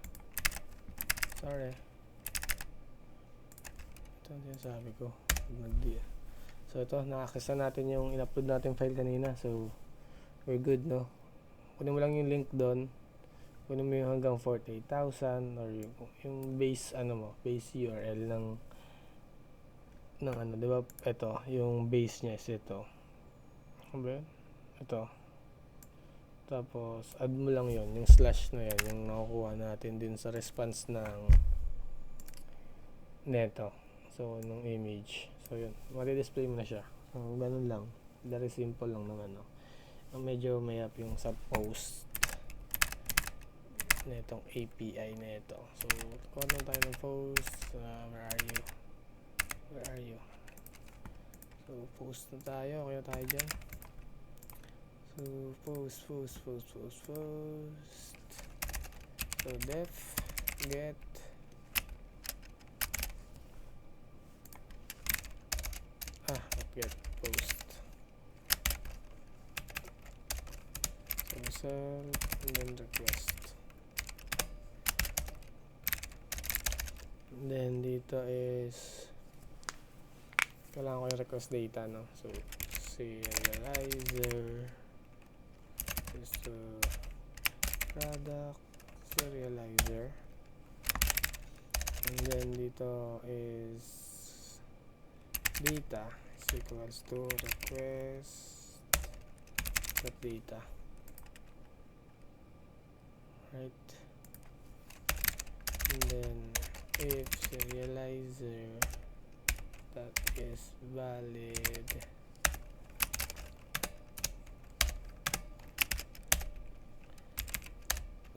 S1: Sorry. Ito ang sinasabi ko. So ito, na-access na natin yung in-upload natin file kanina. So, we're good, no? Kunin mo lang yung link doon. Kunin mo yung hanggang 48,000 or yung base, base URL ng di ba? Ito, yung base niya is ito. Ano ba yun? Ito. Tapos, add mo lang yon yung slash na yan, yung nakukuha natin din sa response ng neto. So, nung image. So, yun. Mati-display mo na siya. So, ganun lang. Very simple lang ng medyo mayap yung sa post netong API neto. So, kuha lang tayo ng post. Where are you? So, post na tayo. Okay na tayo dyan. So, post. So, def get get post. So, self and then request. And then dito is kailangan ko yung request data, no? So, serializer is to product serializer, and then dito is data is equals to request data, right? And then if serializer that is valid,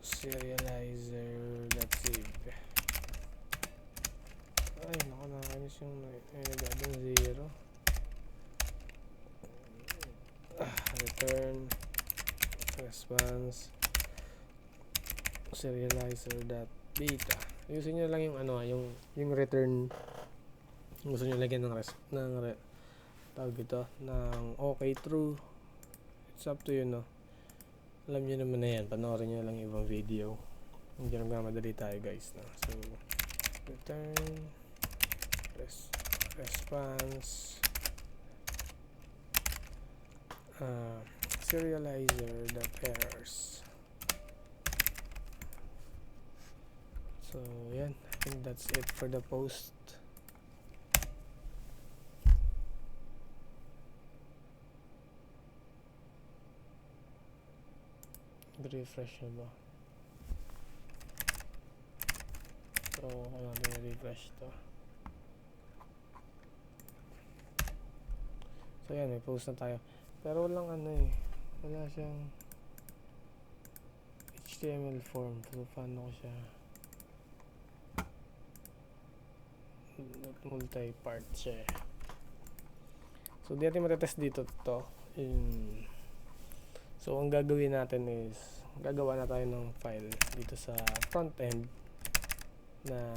S1: serializer.save. Ay, nakakainis yung nagagawang 0. Return response serializer.data. Usin nyo lang yung yung return gusto nyo lagyan ng tawag ito ng okay, true. It's up to you, no? Alam nyo naman na yan, panoorin nyo lang yung ibang video. Hindi nagmamadali tayo, guys, no? So, return response serializer.errors. So, yan. I think that's it for the post. Refresh na ba? So, kailangan refresh to. So, yan. May post na tayo. Pero walang wala siyang HTML form. So, paano ko siya multi-part siya. So, di natin matetest dito to. So, ang gagawin natin is gagawa na tayo ng file dito sa front end na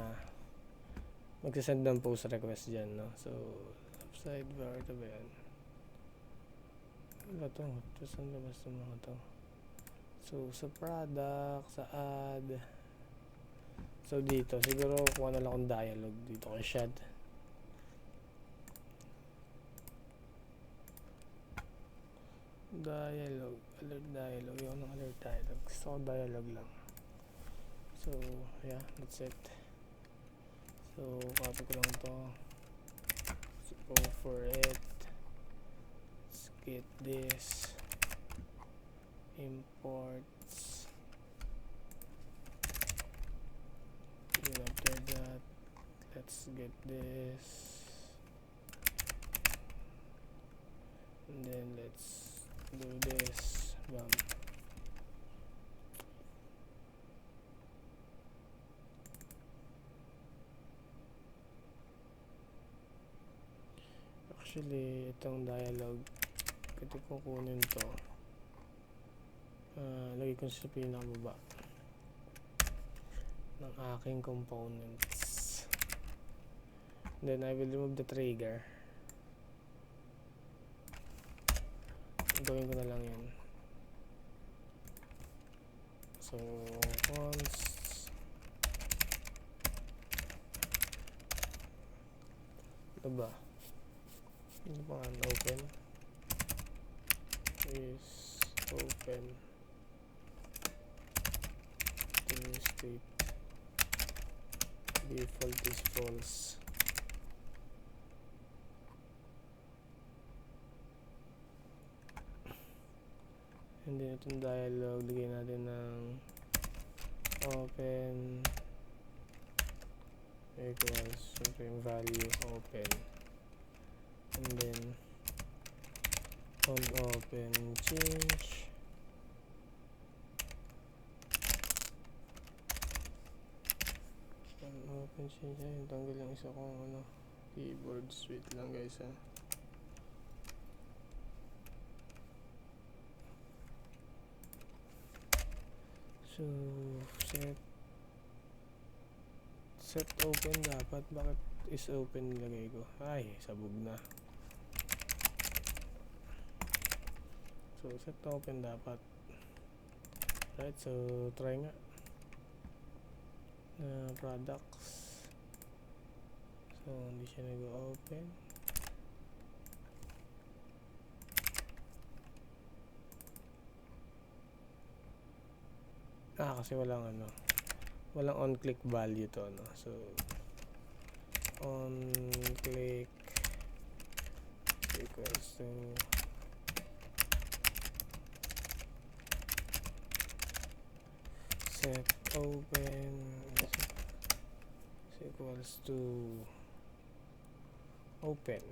S1: magsasend ng post request dyan, no? So, upside bar, ito ba yan? Ano to? Saan labas ng mga to? So, sa product, sa add. So, dito. Siguro, kuha na lang akong dialogue dito kay Shad. Dialogue. Alert dialogue. Yung ng alert dialogue. Gusto ko dialogue lang. So, yeah. That's it. So, copy ko lang to. So, go for it. Let's get this. Imports. Then after that, let's get this. And then let's do this. Bam. Actually, itong dialogue, pwede ko kunin to. Lagay ko sa pinakababa ng aking components. Then I will remove the trigger. Gawin ko na lang yun. So, const ano ba? Ano ba ang open? Is open state default is false. And then itong dialog, lagay natin ng open equals yung value open, and then on open change open change. Ayun, tanggal yung isa kong keyboard. Wait lang guys ha. So set open dapat. Bakit is open nilagay ko? Ay, sabog na. So set open dapat. Right, so try nga. Products. So hindi siya nag-open. Kasi walang walang on click value to so on click equals to set open is equals to open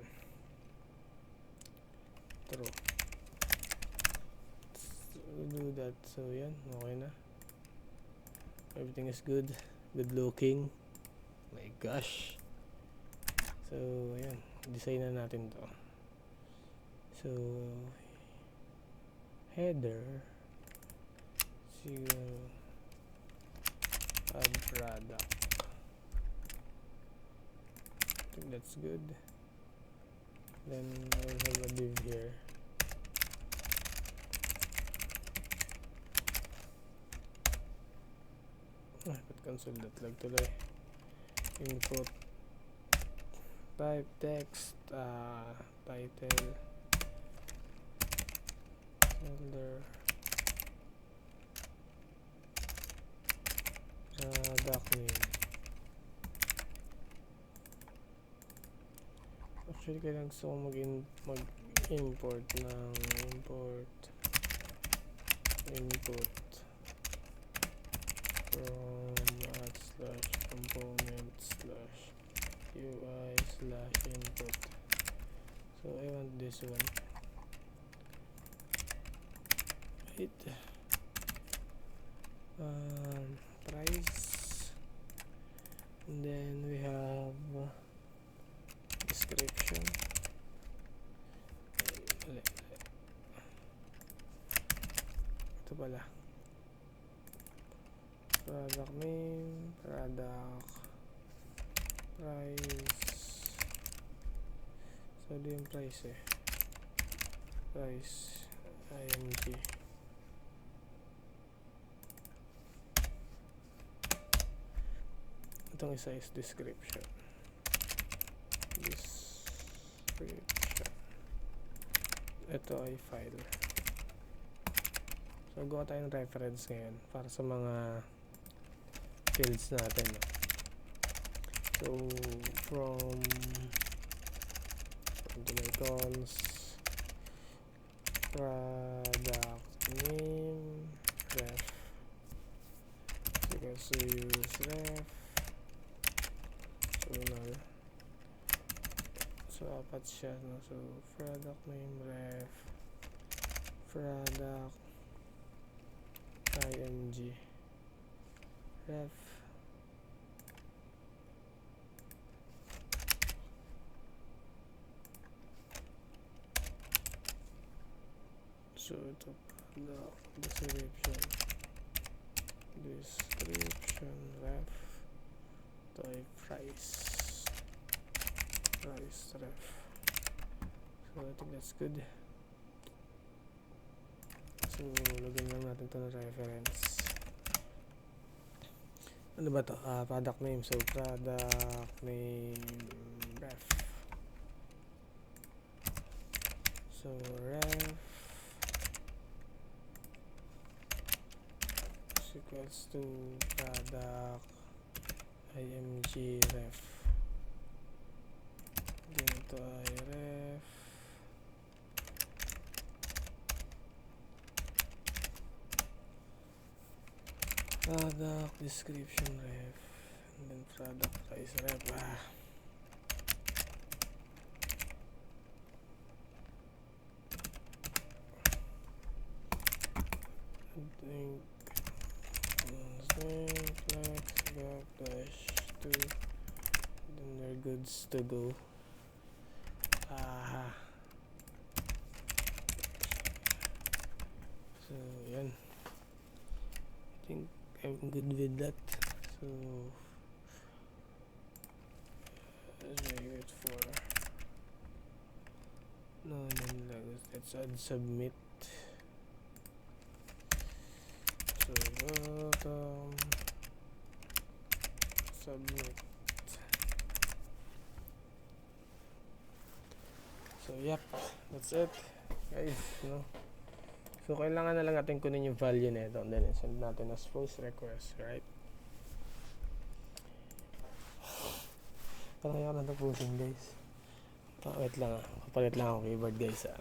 S1: true. Let's do that. So yan, okay na. Everything is good looking. My gosh. So ayan, design na natin to. So header add product. I think that's good. Then I will have a div here. Ba't cancel that lag tuloy? Input type text title folder product name. Actually kailangan gusto ko mag-import ng input from /component/UI/input. So I want this one. Right. Price, and then we have description. Ito pala. Product name, product price. So ito yung price price img. Itong isa is description. Ito ay file. So gawa tayo ng reference ngayon para sa mga fields natin, no? So from my cons product name ref equals to use ref. So null. So apat siya, no? So product name ref product img ref. So ito product description ref. Ito ay price ref. So I think that's good. So lagyan lang natin ito na reference. Ano ba to? Product name. So product name ref. So ref is equals to product img ref. Dito ay ref product description ref, and then product price ref. Flex gap dash 2, then they're goods to go. So yan, I think I'm good with that. So wait for let's add submit. So bottom submit. So yep, that's it guys, no? So kailangan na lang natin kunin yung value nito and then send natin as post request, right? Parang ayaw na tapusin guys. Wait lang, papalit lang ako keyboard guys. Oh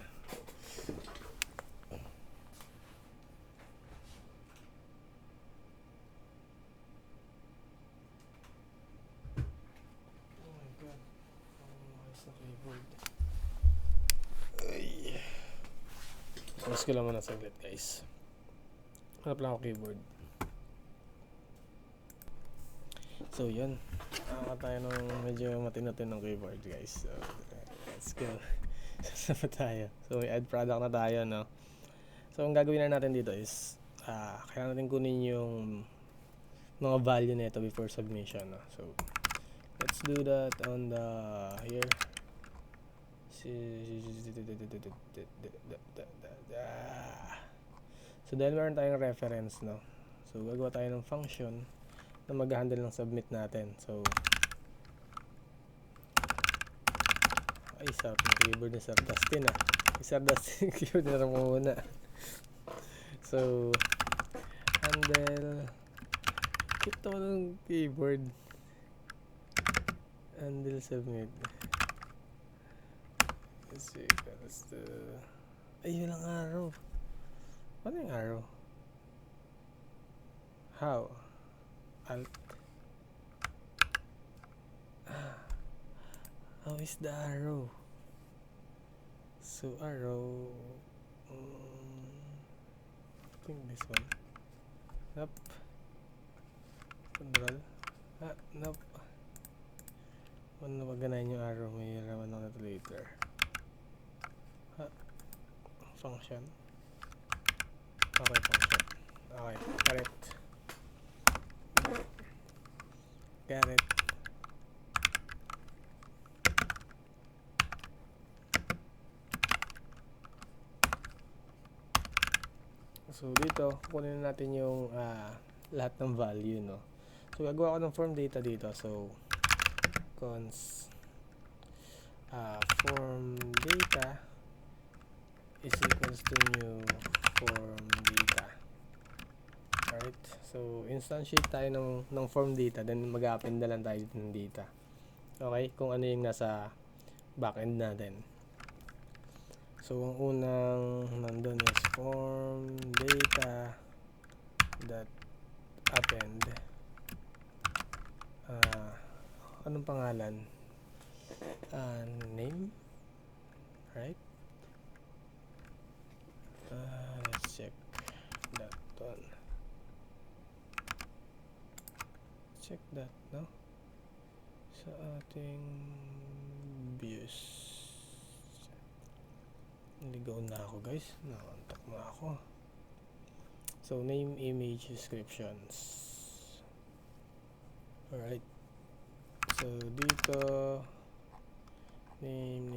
S1: my god, ayos na keyboard. Pause ko lang muna saglit guys. Hanap lang ako keyboard. So yun, tayo ng medyo matino-tinong keyboard guys. So let's go. Sasama tayo. So may add product na tayo, no? So ang gagawin na natin dito is kailangan natin kunin yung mga value nito before submission, no? So let's do that on the here. So dahil meron tayong reference, no? So gagawa tayo ng function na mag-handle ng submit natin. So ay, sarap ng keyboard ni Sir Dustin, Sir Dustin keyboard na rin muna. So handle ito ng keyboard handle submit. Let's see, that's the ay, walang arrow. Ano yung arrow? How? Alt. How is the arrow? So arrow, I think this one. Nope. Control. Nope. Ano ba ganahin yung arrow? May raman ako na later. Function. Okay, function. Okay, correct. Got it. So dito, kukunin natin yung lahat ng value, no? So gagawa ko ng form data dito. So cons form data is equals to new form data. Alright, so instantiate tayo ng form data, then mag-append na lang tayo dito ng data. Okay, kung ano yung nasa backend natin. So ang unang nandun is form data dot append. Anong pangalan? Name, right? Let's check that one. Check that, no? Sa ating views. Naligaw na ako, guys. Nakantak na ako. So name, image, descriptions. Alright. So dito name,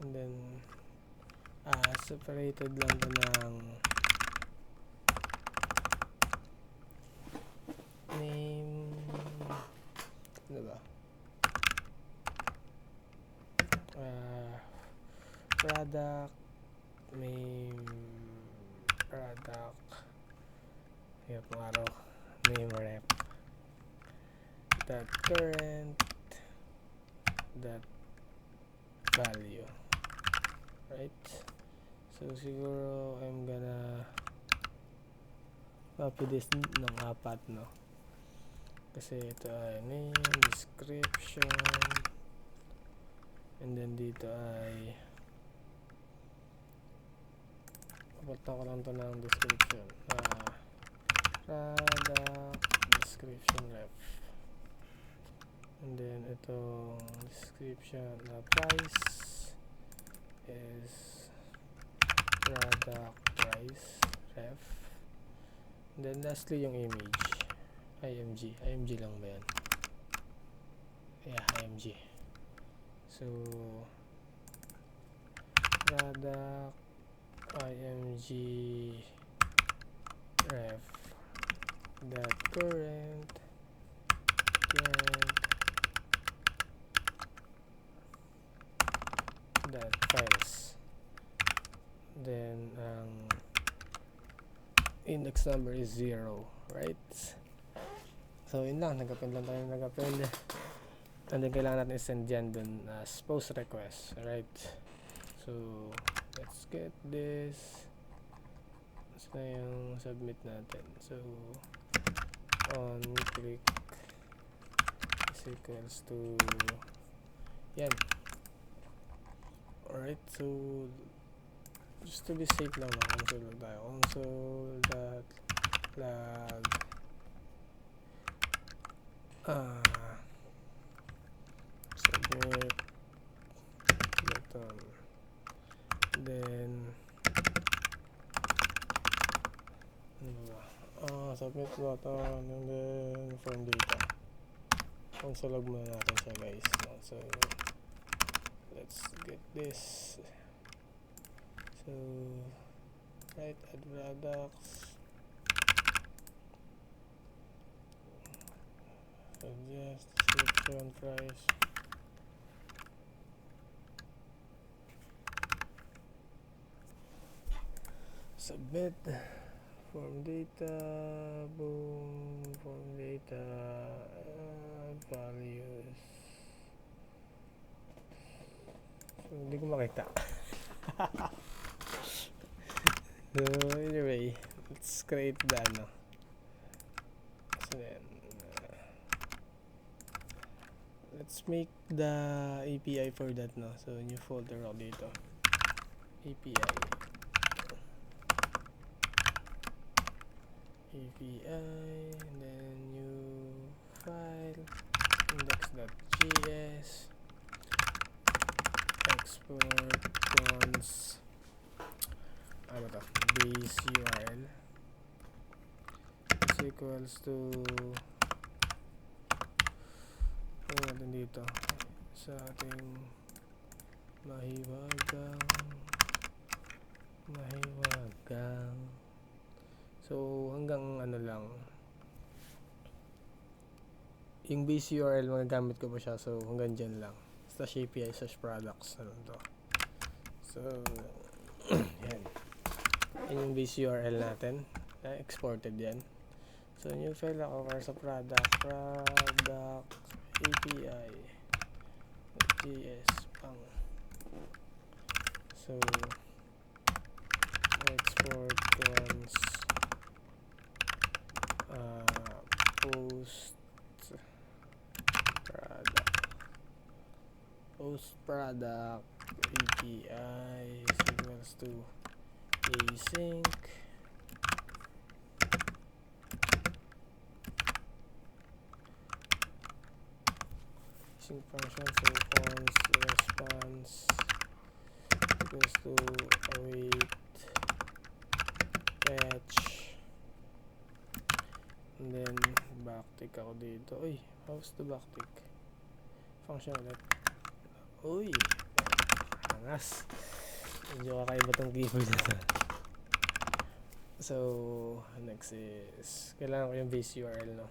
S1: and then separated lang to ng name, diba? Product name, product, hirap ng araw, name rep, that current, that value, right? So siguro I'm gonna copy this ng 4, no? Kasi ito ay name, description, and then dito ay papunta ko lang to ng description, product description ref, and then itong description price is product price ref, and then lastly yung image img lang ba yan? Yeah, img. So product img ref that current that files, then index number is 0, right? So yun lang, nag-append lang tayo, and then kailangan natin send dyan dun as post request, right? So let's get this. Basta yung submit natin. So on click is equals to yan. Alright, so just to be safe lang, console tayo. Console.log submit button, then submit button, and then form data. Console log muna natin siya, guys, no? So let's get this. So right, add products, suggest description price, submit form data, boom, form data, values. So hindi ko makita. So anyway, let's create the so then let's make the API for that, no? So new folder ako dito, API, and then new file, index.js, export cons base URL is equals to natin dito sa ating mahiwagang. So hanggang ano lang, yung base URL magagamit ko pa siya, so hanggang dyan lang. Slash API slash products ano to. So yan yung base URL natin, exported yan. So new file ako para sa product API JS pang. So export once post product API is equals to async function, so once response equals to await fetch, and then backtick ako dito. Uy, how's the backtick function ulit? Uy, angas, medyo kakaiba tong keyboard na to. So next is kailangan ko yung base URL, no?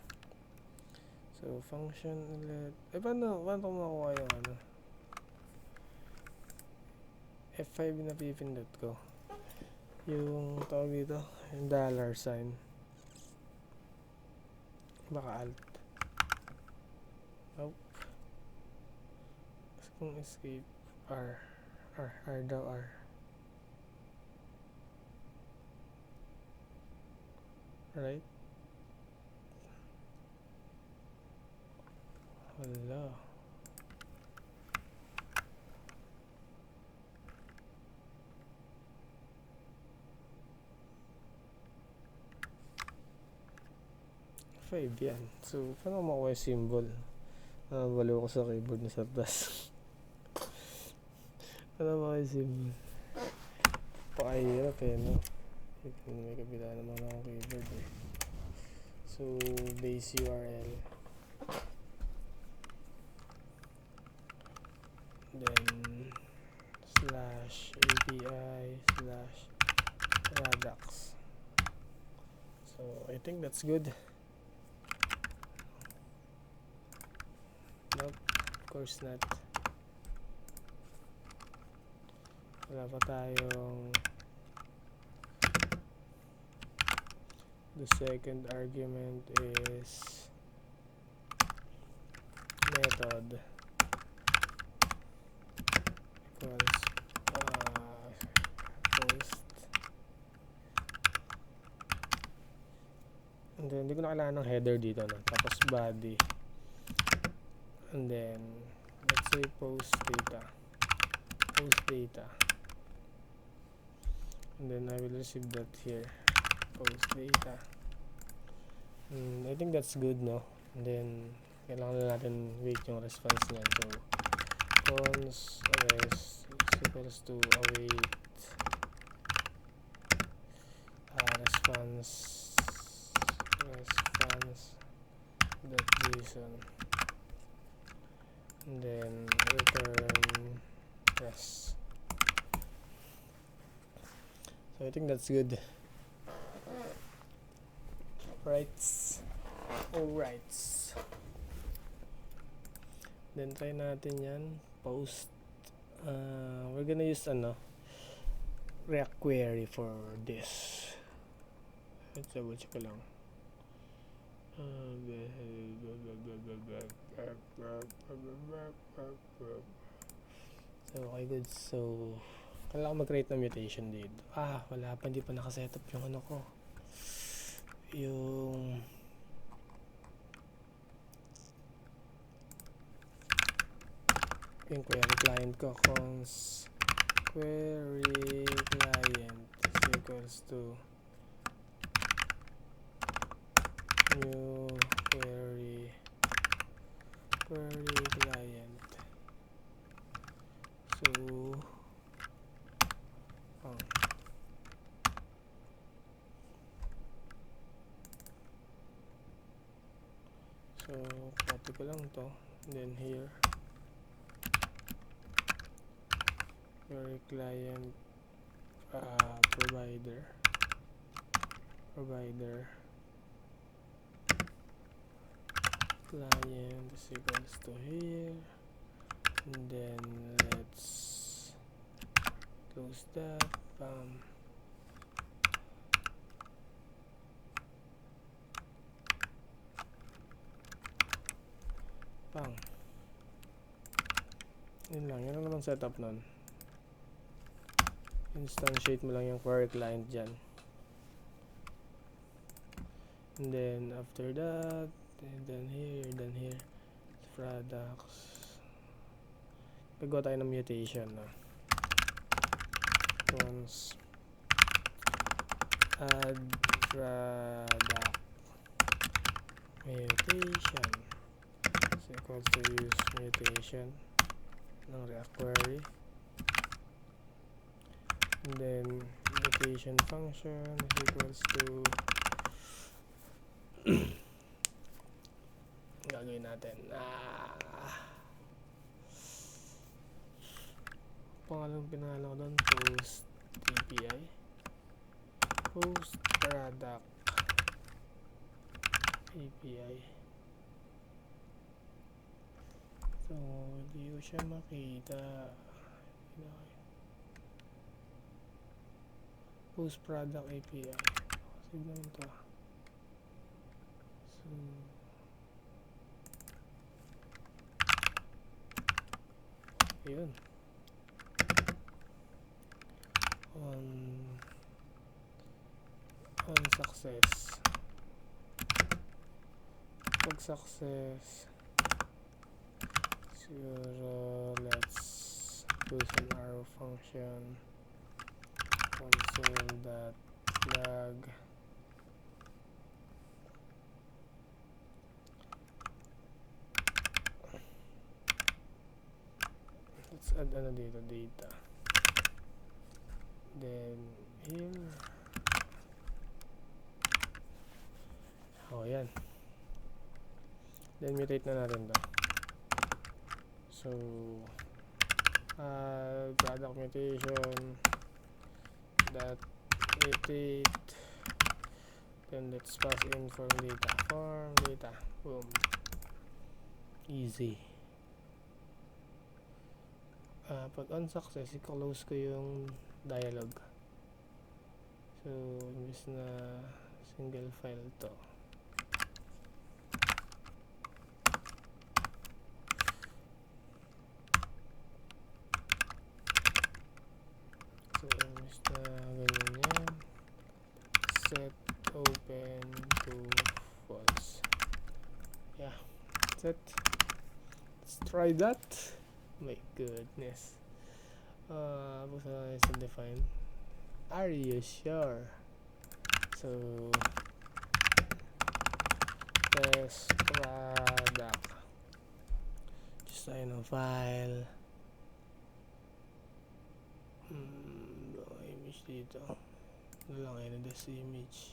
S1: So function ulit. Paano makuha yung ano F5 na pipindot ko, yung tawag dito, yung $sign, baka alt. Nope. Kung escape R daw R. Right? Wala. F5 yan. So paano makuha yung symbol? Balo ko sa keyboard na sa taas. Paano makuha yung symbol? Pakahirap no? May kabila naman akong keyboard eh. So base URL, then slash API slash products. So I think that's good. Nope, of course not. Wala pa tayong the second argument is method equals post, and then hindi ko na kailangan ng header dito, no? Tapos body, and then let's say post data, and then I will receive that here, post data. I think that's good, no? And then kailangan na natin wait yung response niyan. So cons res equals to await response dot JSON, and then return res. So I think that's good. Alright. Then try natin yan. Post. We're gonna use React query for this. Let's double check ko lang. So okay, good. So kailangan ko mag-create ng mutation dito. Wala pa, hindi pa nakasetup yung ano ko, yung query client ko. Cons query client is equals to new query client. So copy ko lang to, then here query client provider client is equals to here, and then let's close that. Yun lang naman setup nun. Instantiate mo lang yung query client dyan, and then after that, and then here products, gagawa tayo ng mutation na once add product mutation is equals to use mutation ng React query, and then mutation function is equals to gagawin natin pinangalan ko doon, post API, post product API. So hindi ko siya makita. Post product API, signan ito. So yun, on success, pag success siguro let's use an arrow function, console.log, let's add dito, data, then here, yan, then mutate na natin to. So product mutation dot mutate, then let's pass in form data, boom, easy. Pag on success, i-close ko yung dialog. So imbis na single file to, so imbis na ganyan yan, set open to false. Yeah, that's it. Let's try that. My goodness. Buksan natin sa define. Are you sure? So test product, just tayo ng file, image dito, lang this image,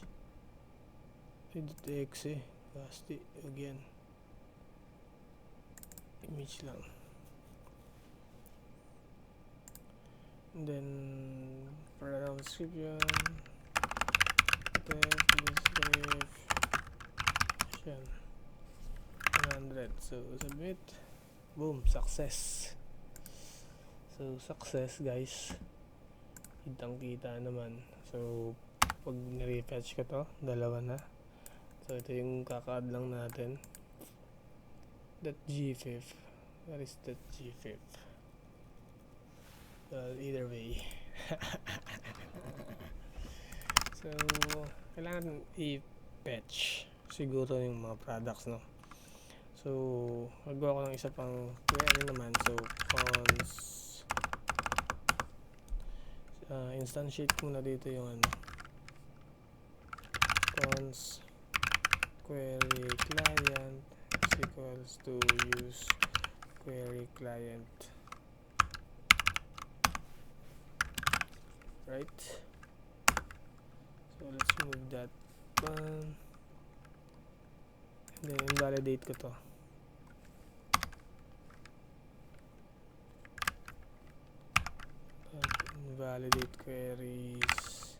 S1: edit.exe, cast again, image lang. And then program description, description 100. So submit, boom, success. So success guys, kitang kita naman. So pag nirefetch ko to, dalawa na. So ito yung kaka-add lang natin, .gfif. What is .gfif? Well, either way. So kailangan i-fetch siguro yung mga products, no? So magawa ko ng isa pang query naman. So instantiate muna dito yung cons query client is equals to use query client, right? So let's move that one, and then invalidate ko to. invalidate queries.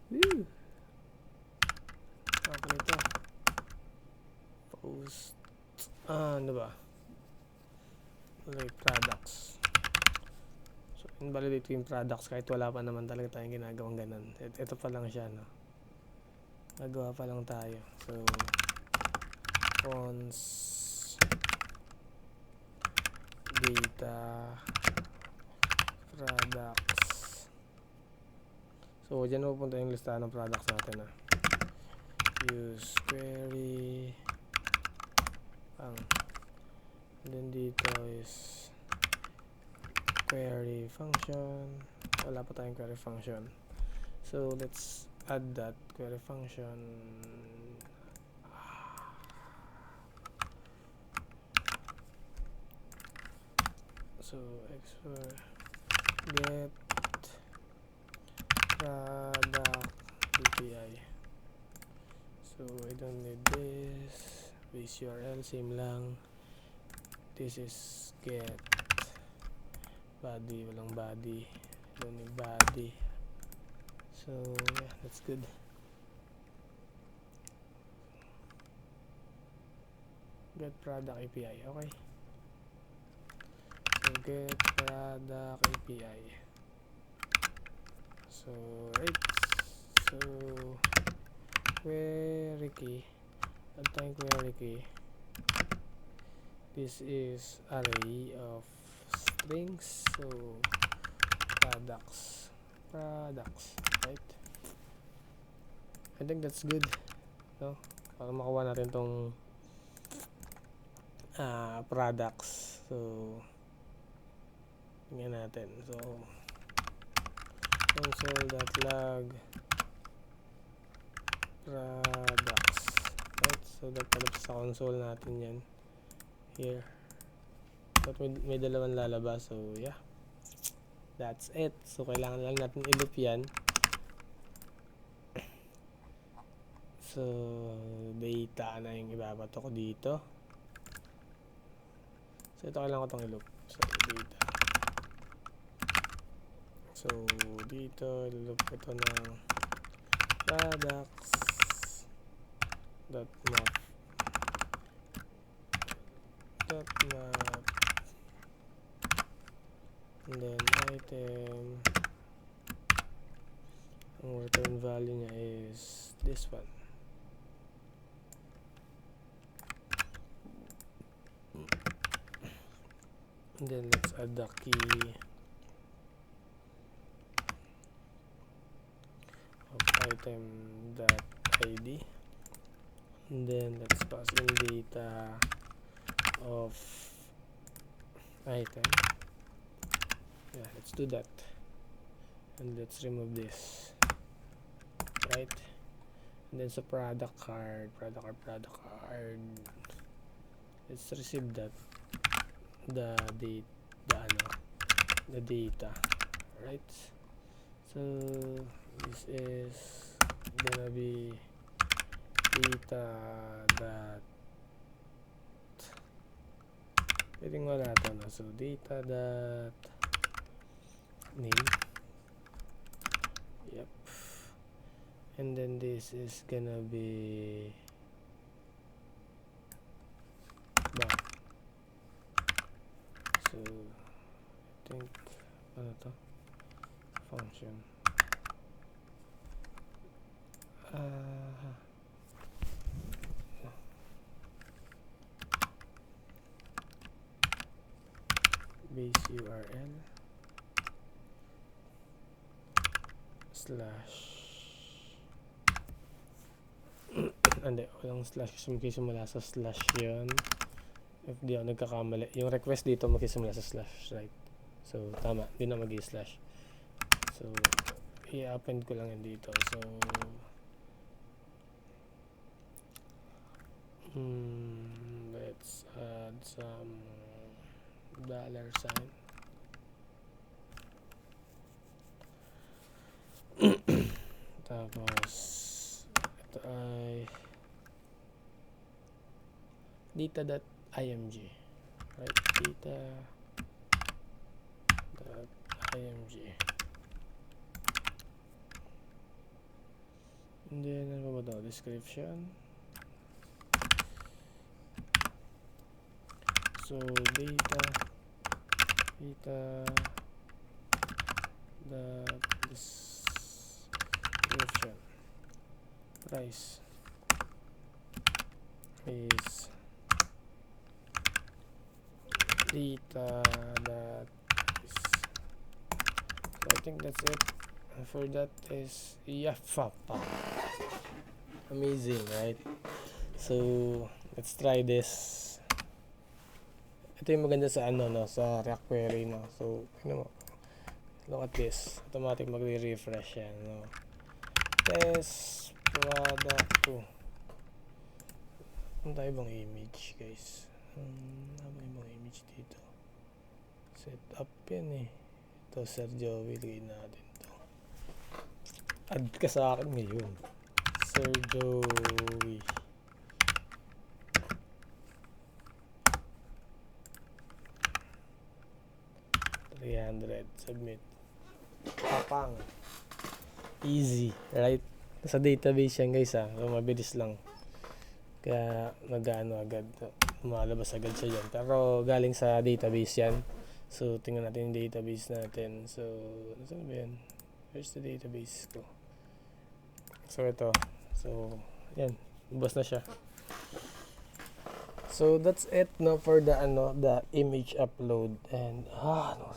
S1: Woo! Ako nito. Post. Ano ba? Like products. So, invalidate yung products kahit wala pa naman talaga tayong ginagawang ganun. Ito pa lang siya, no? Nagawa pa lang tayo. So, cons data products. So, dyan pupunta yung listahan ng products natin, ha? Use query. And then dito is query function. Wala pa tayong query function. So, let's add that query function. So, get product API. So, I don't need this. Base URL, same lang. This is get body, walang body. Don't need body. So, yeah, that's good. Get product API, okay. So, get product API. So, right. So, query key. Add tayong query key. This is array of strings. So, products, right? I think that's good, no? Para makuha natin tong products. So, tingnan natin. So, console.log products, right? So, dapat sa console natin yan here. But may dalawang lalabas. So, yeah, that's it. So, kailangan lang natin i-loop yan. So, data na yung ibabato ko dito. So, ito kailangan ko itong i-loop. So, data. So, dito, i-loop ko ito ng products dot map and then item. Ang return value niya is this one. And then let's add the key of item.id. And then let's pass in data of item. Yeah, let's do that. And let's remove this. Right? And then sa product card. Let's receive that. The data, right? So this is gonna be data dot pwedeng wala ito na. So data dot name, yep, and then this is gonna be back. So I think ano to, function base URL slash hindi, walang slash kasi magkisimula sa slash yun. If di ako nagkakamali, yung request dito magkisimula sa slash, right? So tama, di na mag-i-slash. So i-append ko lang yan dito. So let's add some $sign. Tapos ito ay data.img, right? Data.img. And then ano ba ito? Description. So data dot description. Price is data that is. So I think that's it. For that is Yafapa. Amazing, right? So let's try this. Ito yung maganda sa ano, no, sa React Query, no. So ano mo, look at this, automatic magre-refresh yan, no. Test product 2. Ano tayo bang image, guys? Ano ba ibang image dito? Set up yan eh. Ito, Sir Joey, lagay natin to. Add ka sa akin ngayon, Sir Joey. Submit. Papang. Easy, right? Sa database yan, guys, ha. So, mabilis lang. Kaya nag-ano agad, lumalabas agad siya dyan. Pero galing sa database yan. So tingnan natin yung database natin. So saan ba yan? Where's the database ko? So ito. So yan, lumabas na siya. So that's it, no, for the the image upload. And no,